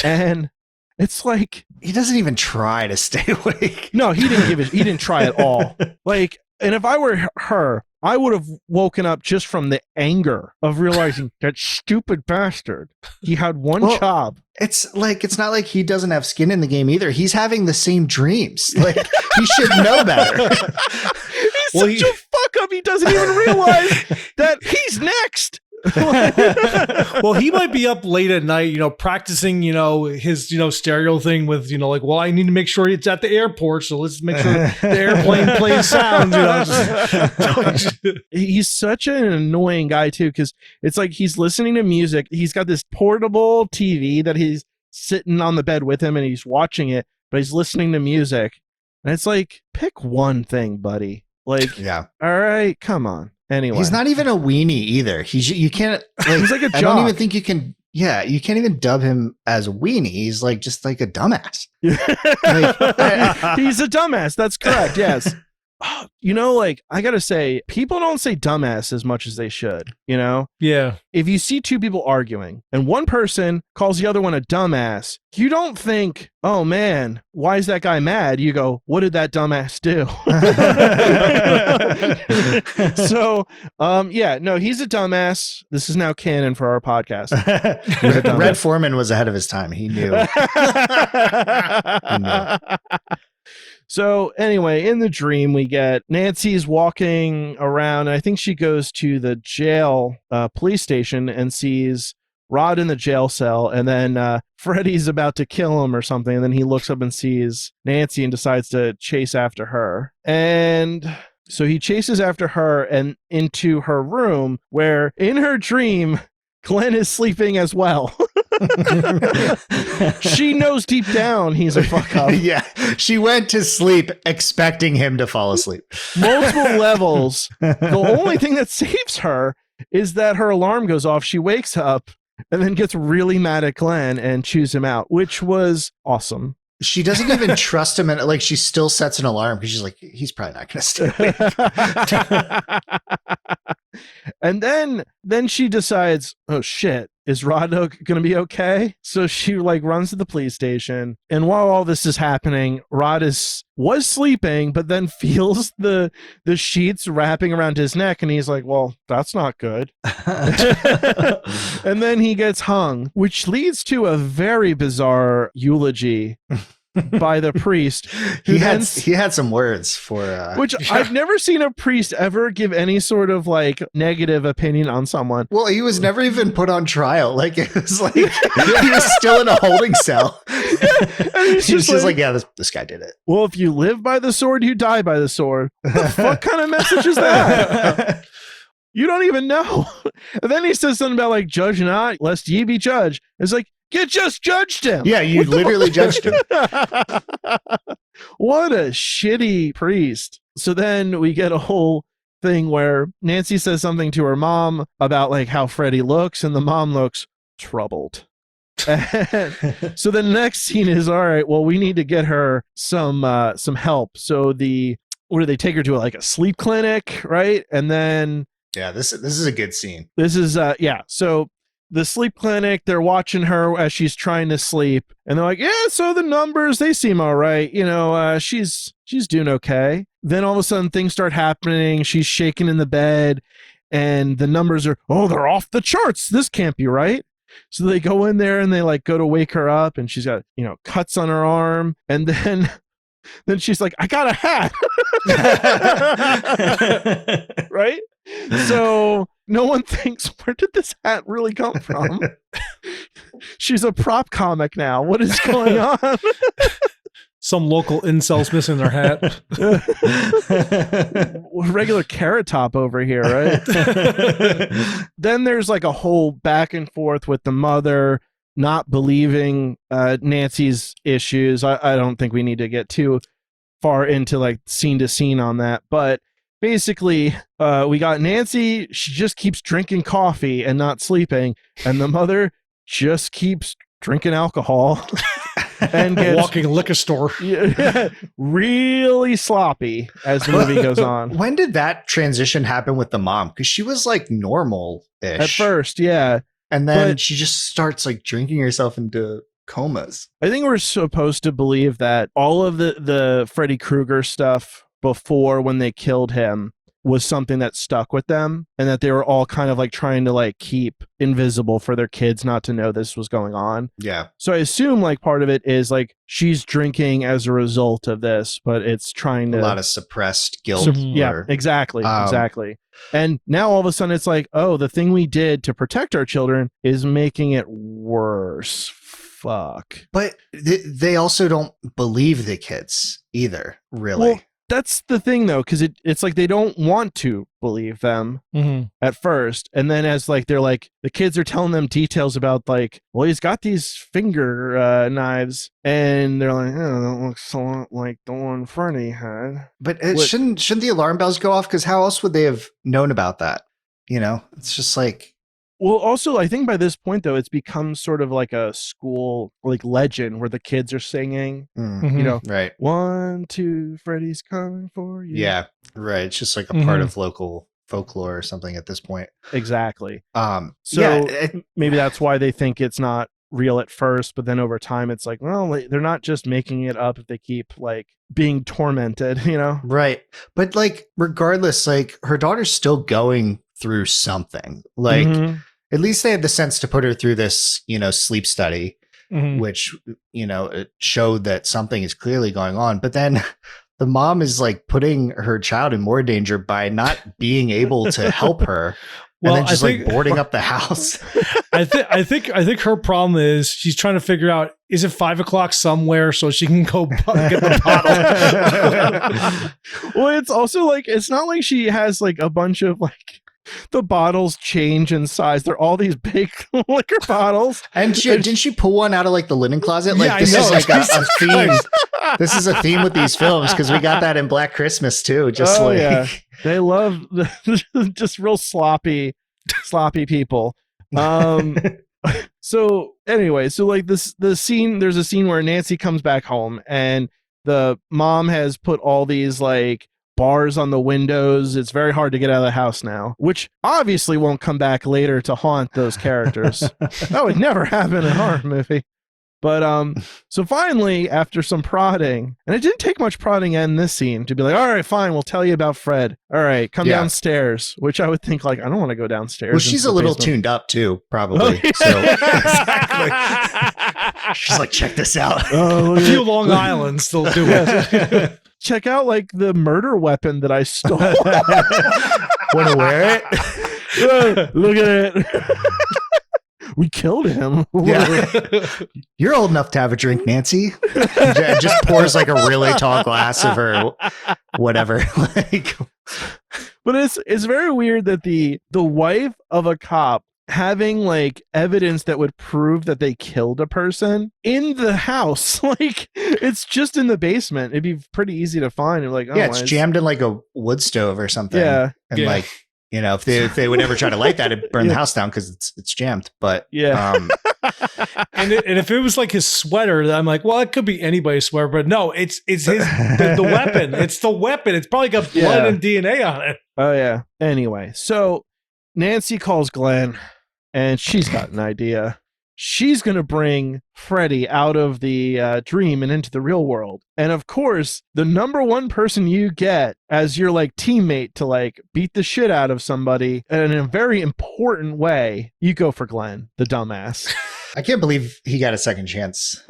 And it's like he doesn't even try to stay awake. No, he didn't try at all. Like, and if I were her, I would have woken up just from the anger of realizing that stupid bastard. He had one job. It's like, it's not like he doesn't have skin in the game either. He's having the same dreams. Like, he should know better. He's such a fuck up. He doesn't even realize that he's next. Well, he might be up late at night, practicing, his, stereo thing with, like, well, I need to make sure it's at the airport. So let's make sure the airplane plays sound. He's such an annoying guy too, because it's like he's listening to music. He's got this portable TV that he's sitting on the bed with him and he's watching it, but he's listening to music. And it's like, pick one thing, buddy. Like, yeah. All right, come on. Anyway, he's not even a weenie either. You can't. Like, he's like a jock. I don't even think you can. Yeah, you can't even dub him as a weenie. He's like just like a dumbass. He's a dumbass. That's correct. Yes. Like, I gotta say, people don't say dumbass as much as they should. Yeah. If you see two people arguing and one person calls the other one a dumbass, you don't think, oh man, why is that guy mad? You go, what did that dumbass do? So, he's a dumbass. This is now canon for our podcast. Red Foreman was ahead of his time. He knew. He knew. So anyway, in the dream, we get Nancy's walking around. And I think she goes to the jail police station and sees Rod in the jail cell. And then Freddy's about to kill him or something. And then he looks up and sees Nancy and decides to chase after her. And so he chases after her and into her room, where in her dream, Glenn is sleeping as well. She knows deep down he's a fuck up. Yeah, she went to sleep expecting him to fall asleep. Multiple levels. The only thing that saves her is that her alarm goes off. She wakes up and then gets really mad at Glenn and chews him out, which was awesome. She doesn't even trust him, and like she still sets an alarm because she's like, he's probably not going to stay awake. And then she decides, oh shit, is Rod going to be okay? So she like runs to the police station, and while all this is happening, Rod was sleeping, but then feels the sheets wrapping around his neck, and he's like, well, that's not good. And then he gets hung, which leads to a very bizarre eulogy by the priest. He had some words for which I've never seen a priest ever give any sort of like negative opinion on someone. Well, he was never even put on trial. Like it was like he was still in a holding cell. And he's just like, yeah, this guy did it. Well, if you live by the sword, you die by the sword. What the fuck kind of message is that? You don't even know. And then he says something about like, judge not, lest ye be judged. It's like, you just judged him. Yeah, you literally judged him. What a shitty priest. So then we get a whole thing where Nancy says something to her mom about like how Freddy looks, and the mom looks troubled. So the next scene is, all right, well, we need to get her some help. So what do they take her to, like a sleep clinic, right? And then yeah, this is a good scene. This is so the sleep clinic, they're watching her as she's trying to sleep, and they're like, yeah, so the numbers, they seem all right. She's doing okay. Then all of a sudden things start happening. She's shaking in the bed, and the numbers are, they're off the charts. This can't be right. So they go in there and they like go to wake her up, and she's got, cuts on her arm. And then she's like, I got a hat. Right? So no one thinks, where did this hat really come from? She's a prop comic now. What is going on? Some local incel's missing their hat. Regular Carrot Top over here, right? Then there's like a whole back and forth with the mother not believing Nancy's issues. I don't think we need to get too far into like scene to scene on that, but basically we got Nancy. She just keeps drinking coffee and not sleeping, and the mother just keeps drinking alcohol and gets walking a liquor store. Really sloppy as the movie goes on. When did that transition happen with the mom? Because she was like normal-ish at first, yeah. And then she just starts like drinking herself into comas. I think we're supposed to believe that all of the Freddy Krueger stuff before, when they killed him, was something that stuck with them, and that they were all kind of like trying to like keep invisible for their kids not to know this was going on. Yeah. So I assume like part of it is like she's drinking as a result of this, but it's trying to a lot of suppressed guilt. Yeah, exactly. Exactly. And now all of a sudden it's like, oh, the thing we did to protect our children is making it worse. Fuck. But they also don't believe the kids either, really. Well, that's the thing though, because it's like they don't want to believe them at first, and then as like they're like the kids are telling them details about like, well, he's got these finger knives, and they're like, oh, that looks a lot like the one Freddy had. But shouldn't the alarm bells go off? Because how else would they have known about that? You know, it's just like. Well, also, I think by this point, though, it's become sort of like a school like legend where the kids are singing, you know, right. 1, 2, Freddy's coming for you. Yeah, right. It's just like a part of local folklore or something at this point. Exactly. So yeah, maybe that's why they think it's not real at first, but then over time, it's like, well, they're not just making it up if they keep like being tormented, you know? Right. But like, regardless, like her daughter's still going through something. Like, at least they had the sense to put her through this, you know, sleep study, which, you know, it showed that something is clearly going on. But then the mom is like putting her child in more danger by not being able to help her. Well, and then just like boarding up the house. I think her problem is she's trying to figure out, is it 5 o'clock somewhere so she can go get the bottle? Well, it's also like, it's not like she has like a bunch of like, the bottles change in size. They're all these big liquor bottles. And didn't she pull one out of like the linen closet? Like this is like a theme. This is a theme with these films because we got that in Black Christmas too. Just they love just real sloppy people. So anyway, so like there's a scene where Nancy comes back home and the mom has put all these like bars on the windows. It's very hard to get out of the house now, which obviously won't come back later to haunt those characters. That would never happen in a horror movie. But so finally, after some prodding, and it didn't take much prodding in this scene to be like, all right, fine, we'll tell you about Fred. All right, come downstairs, which I would think like, I don't want to go downstairs. Well, she's a little tuned up too, probably. So exactly. She's like, check this out. A few Long Islands still do it. Check out like the murder weapon that I stole. Want to wear it? Look at it. We killed him. Yeah. You're old enough to have a drink, Nancy. Just pours like a really tall glass of her whatever. Like, but it's very weird that the wife of a cop having like evidence that would prove that they killed a person in the house, like it's just in the basement. It'd be pretty easy to find. And like, oh, yeah, it's jammed in like a wood stove or something. Yeah, and like, you know, if they would ever try to light that, it'd burn the house down because it's jammed. But and if it was like his sweater, I'm like, well, it could be anybody's sweater, but no, it's his the weapon. It's the weapon. It's probably got blood and DNA on it. Oh yeah. Anyway, so Nancy calls Glenn. And she's got an idea. She's going to bring Freddy out of the dream and into the real world. And of course, the number one person you get as your like teammate to like beat the shit out of somebody in a very important way, you go for Glenn, the dumbass. I can't believe he got a second chance.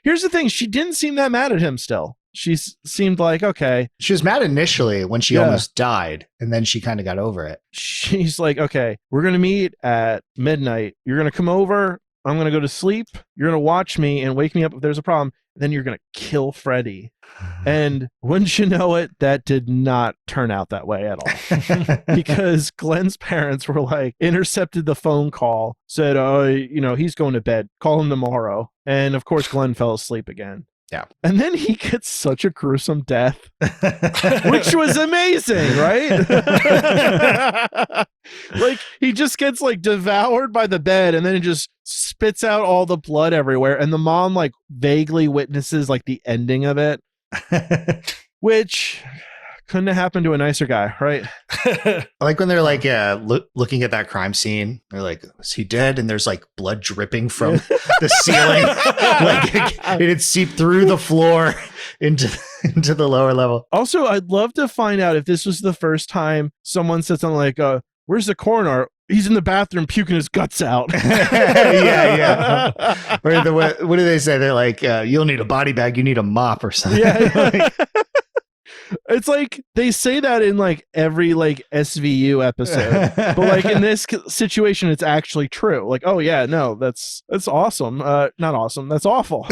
Here's the thing. She didn't seem that mad at him still. She seemed like, okay. She was mad initially when she almost died, and then she kind of got over it. She's like, okay, we're going to meet at midnight. You're going to come over. I'm going to go to sleep. You're going to watch me and wake me up if there's a problem. Then you're going to kill Freddy. And wouldn't you know it, that did not turn out that way at all. Because Glenn's parents were like, intercepted the phone call, said, oh, you know, he's going to bed. Call him tomorrow. And of course, Glenn fell asleep again. Yeah. And then he gets such a gruesome death, which was amazing, right? Like he just gets like devoured by the bed and then it just spits out all the blood everywhere. And the mom like vaguely witnesses like the ending of it, which couldn't have happened to a nicer guy, right? I like when they're like looking at that crime scene. They're like, is he dead? And there's like blood dripping from the ceiling. Like it had seeped through the floor into the lower level. Also, I'd love to find out if this was the first time someone said something like, where's the coroner? He's in the bathroom puking his guts out. yeah. Or what do they say? They're like, you'll need a body bag. You need a mop or something. Yeah. It's like they say that in like every like SVU episode, but like in this situation, it's actually true. Like, oh yeah, no, that's awesome. Not awesome. That's awful.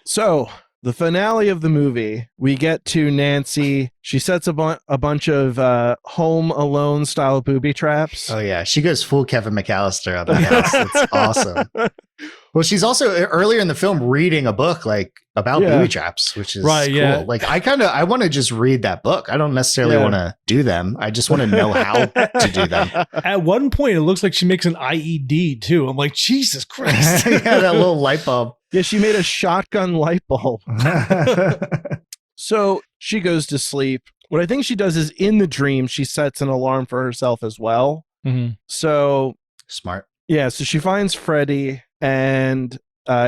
So the finale of the movie, we get to Nancy. She sets a bunch of Home Alone style booby traps. Oh yeah, she goes full Kevin McAllister on the house. That's awesome. Well, she's also earlier in the film reading a book like about booby traps, which is cool. Yeah. Like I want to just read that book. I don't necessarily want to do them. I just want to know how to do them. At one point, it looks like she makes an IED too. I'm like, Jesus Christ. Yeah, that little light bulb. Yeah, she made a shotgun light bulb. So she goes to sleep. What I think she does is in the dream, she sets an alarm for herself as well. Mm-hmm. So smart. Yeah, so she finds Freddy and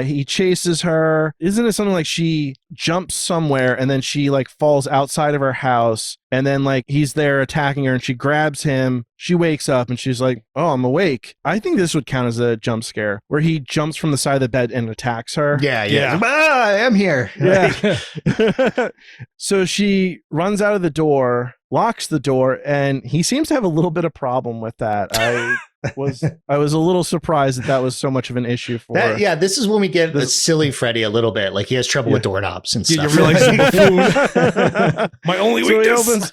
he chases her. Isn't it something like she jumps somewhere and then she like falls outside of her house and then like he's there attacking her and she grabs him. She wakes up and she's like, oh, I'm awake. I think this would count as a jump scare where he jumps from the side of the bed and attacks her. Yeah. I am here. Yeah. So she runs out of the door, locks the door, and he seems to have a little bit of problem with that. I was a little surprised that was so much of an issue for her. Yeah, this is when we get the silly Freddy a little bit. Like he has trouble with doorknobs and stuff. You realize my only weakness.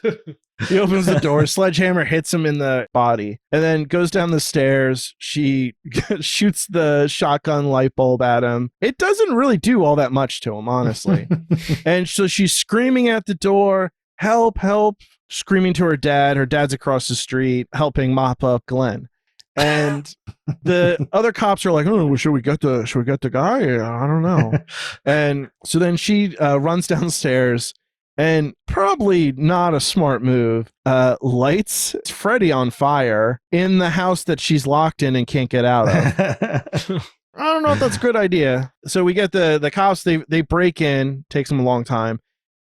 He opens the door, sledgehammer hits him in the body, and then goes down the stairs. She shoots the shotgun light bulb at him. It doesn't really do all that much to him, honestly. And so she's screaming at the door, help, help, screaming to her dad. Her dad's across the street helping mop up Glenn. And the other cops are like, oh, should we get the guy? I don't know. And so then she runs downstairs and probably not a smart move, lights Freddy on fire in the house that she's locked in and can't get out of. I don't know if that's a good idea. So we get the cops, they break in, takes them a long time.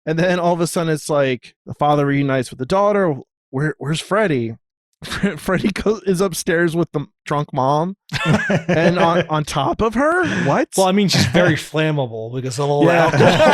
And then all of a sudden it's like the father reunites with the daughter. Where's Freddy? Freddy is upstairs with the drunk mom and on top of her. What? Well, I mean, she's very flammable because of all alcohol.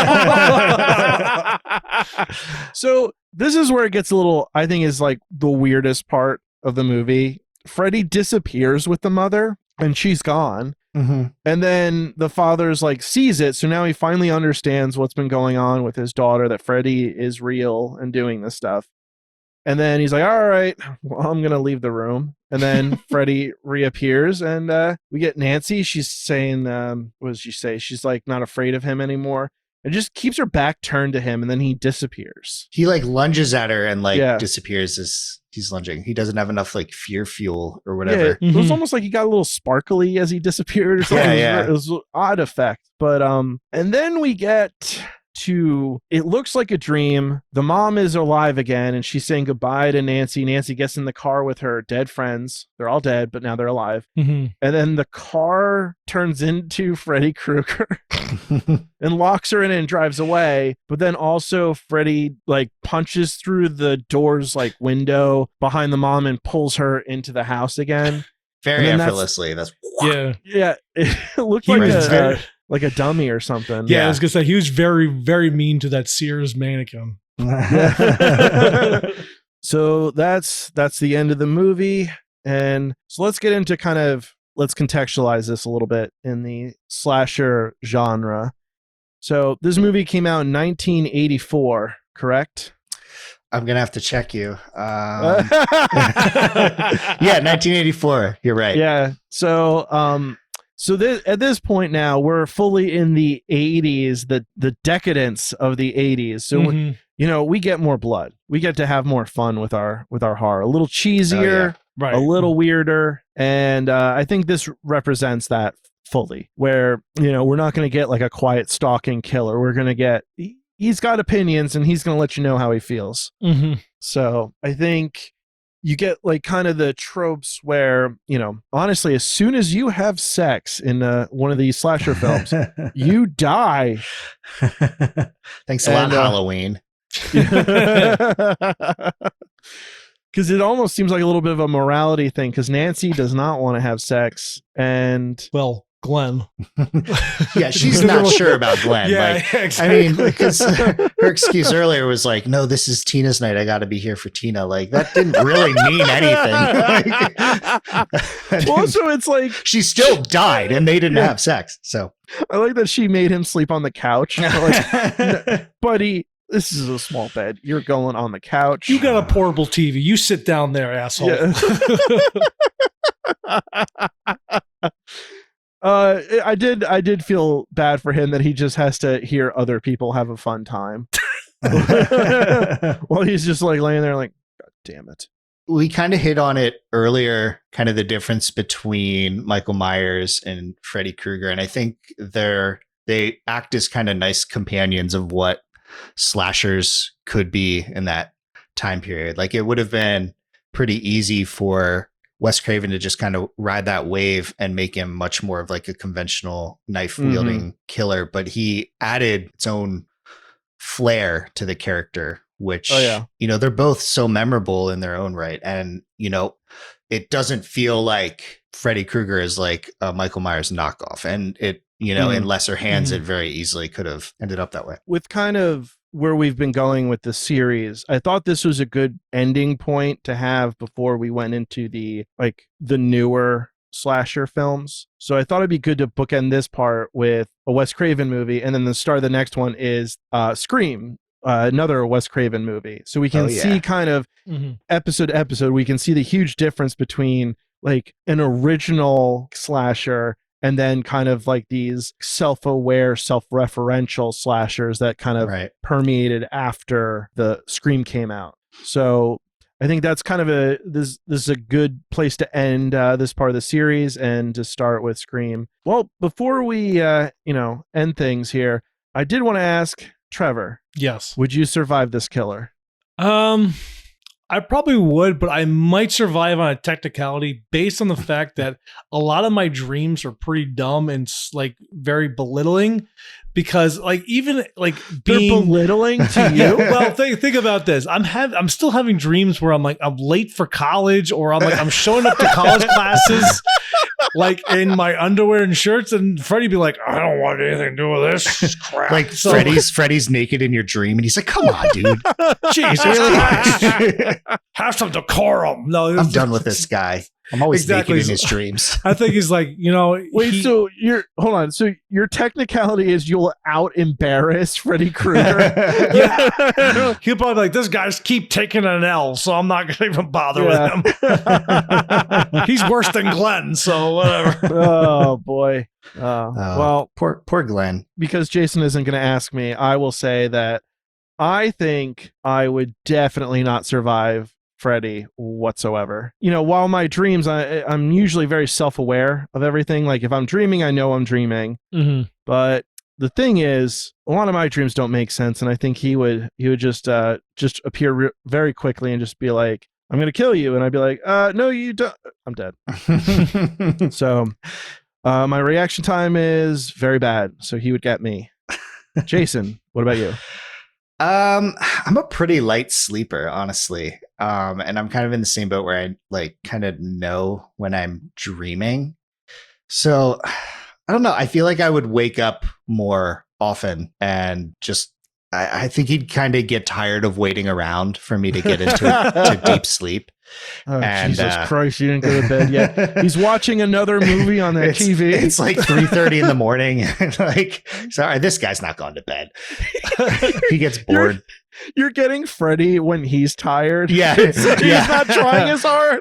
So this is where it gets a little, I think, is like the weirdest part of the movie. Freddy disappears with the mother and she's gone. Mm-hmm. And then the father's like sees it. So now he finally understands what's been going on with his daughter, that Freddy is real and doing this stuff. And then he's like, all right, well, I'm going to leave the room. And then Freddy reappears and we get Nancy. She's saying, what does she say? She's like not afraid of him anymore. It just keeps her back turned to him and then he disappears. He like lunges at her and like disappears as he's lunging. He doesn't have enough like fear fuel or whatever. Yeah, it was almost like he got a little sparkly as he disappeared or something. It was an odd effect. But and then we get to, it looks like a dream. The mom is alive again and she's saying goodbye to Nancy. Nancy gets in the car with her dead friends. They're all dead, but now they're alive. Mm-hmm. And then the car turns into Freddy Krueger and locks her in and drives away. But then also Freddy like punches through the door's like window behind the mom and pulls her into the house again. Very effortlessly. That's yeah. It looked like a dummy or something. Yeah, I was gonna say he was very, very mean to that Sears mannequin. So that's the end of the movie. And so let's get into let's contextualize this a little bit in the slasher genre. So this movie came out in 1984, correct? I'm going to have to check you. Yeah, 1984. You're right. Yeah. So, at this point now, we're fully in the 80s, the decadence of the 80s. So, we get more blood. We get to have more fun with our horror. A little cheesier, a little weirder. And I think this represents that fully, where, we're not going to get like a quiet stalking killer. We're going to get, he's got opinions and he's going to let you know how he feels. Mm-hmm. So I think you get like kind of the tropes where, honestly, as soon as you have sex in one of these slasher films, you die. Thanks a lot, Halloween. Because it almost seems like a little bit of a morality thing, because Nancy does not want to have sex. And well, Glenn. Yeah, she's not sure about Glenn. Yeah, exactly. I mean, because her excuse earlier was like, no, this is Tina's night. I got to be here for Tina. Like, that didn't really mean anything. Also, it's like she still died and they didn't have sex. So I like that she made him sleep on the couch. Like, buddy, this is a small bed. You're going on the couch. You got a portable TV. You sit down there, asshole. Yeah. I did feel bad for him that he just has to hear other people have a fun time. While he's just like laying there like, God damn it. We kind of hit on it earlier, kind of the difference between Michael Myers and Freddy Krueger. And I think they act as kind of nice companions of what slashers could be in that time period. Like, it would have been pretty easy for Wes Craven to just kind of ride that wave and make him much more of like a conventional knife wielding killer, but he added its own flair to the character, which, they're both so memorable in their own right. And, it doesn't feel like Freddy Krueger is like a Michael Myers knockoff, and it, in lesser hands, it very easily could have ended up that way. With kind of where we've been going with the series, I thought this was a good ending point to have before we went into the newer slasher films. So I thought it'd be good to bookend this part with a Wes Craven movie, and then the start of the next one is Scream, another Wes Craven movie. So we can see kind of episode to episode, we can see the huge difference between like an original slasher and then kind of like these self-aware, self-referential slashers that kind of permeated after the Scream came out. So I think that's kind of this is a good place to end this part of the series and to start with Scream. Well, before we end things here, I did want to ask Trevor. Yes. Would you survive this killer? I probably would, but I might survive on a technicality based on the fact that a lot of my dreams are pretty dumb and like very belittling, because like even like being they're belittling to you. Well, think about this. I'm still having dreams where I'm like I'm late for college, or I'm showing up to college classes like in my underwear and shirts, and Freddy be like, I don't want anything to do with this crap. Like Freddy's naked in your dream, and he's like, come on, dude. Jesus Christ. Have some decorum. No, I'm done with this guy. I'm always naked in his dreams. I think he's like, wait, so hold on. So your technicality is you'll out embarrass Freddy Krueger? Yeah. He'll probably be like, this guy's keep taking an L, so I'm not going to even bother with him. He's worse than Glenn, so whatever. Oh, boy. Well, poor Glenn. Because Jason isn't going to ask me, I will say that I think I would definitely not survive Freddy whatsoever. While my dreams, I'm usually very self-aware of everything. Like if I'm dreaming, I know I'm dreaming. Mm-hmm. But the thing is, a lot of my dreams don't make sense, and I think he would just appear very quickly and just be like, "I'm going to kill you," and I'd be like, "No, you don't. I'm dead." So my reaction time is very bad. So he would get me. Jason, what about you? I'm a pretty light sleeper, honestly. And I'm kind of in the same boat where I like kind of know when I'm dreaming. So I don't know. I feel like I would wake up more often, and just, I think he'd kind of get tired of waiting around for me to get into deep sleep. Oh, and, Jesus Christ, you didn't go to bed yet. He's watching another movie on their TV. It's like 3:30 in the morning. Like, sorry, this guy's not going to bed. He gets bored. You're getting Freddy when he's tired. Yeah. He's not trying as hard.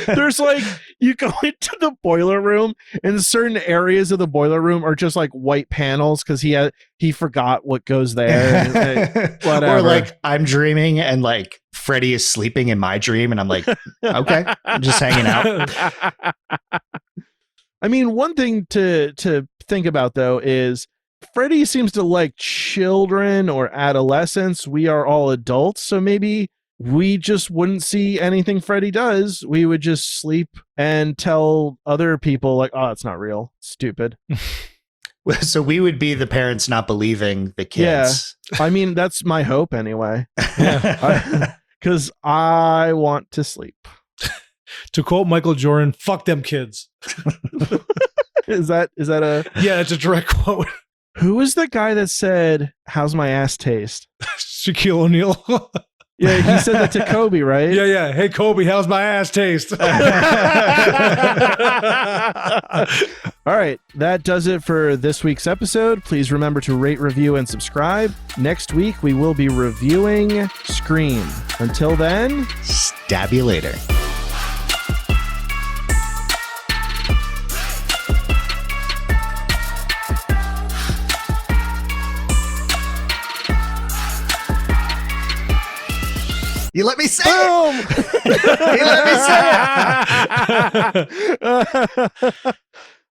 There's like, you go into the boiler room, and certain areas of the boiler room are just like white panels because he forgot what goes there. Whatever. Or like I'm dreaming and like Freddy is sleeping in my dream, and I'm like, okay, I'm just hanging out. I mean, one thing to think about though is Freddy seems to like children or adolescents. We are all adults, so maybe we just wouldn't see anything Freddy does. We would just sleep and tell other people like, oh, it's not real. Stupid. So we would be the parents not believing the kids. Yeah. I mean, that's my hope anyway. Because I want to sleep. To quote Michael Jordan, fuck them kids. Is that a... Yeah, it's a direct quote. Who was the guy that said, how's my ass taste? Shaquille O'Neal. Yeah, he said that to Kobe, right? Yeah. Hey, Kobe, how's my ass taste? All right, that does it for this week's episode. Please remember to rate, review, and subscribe. Next week, we will be reviewing Scream. Until then, stab you later. You let me say it. You let me say it.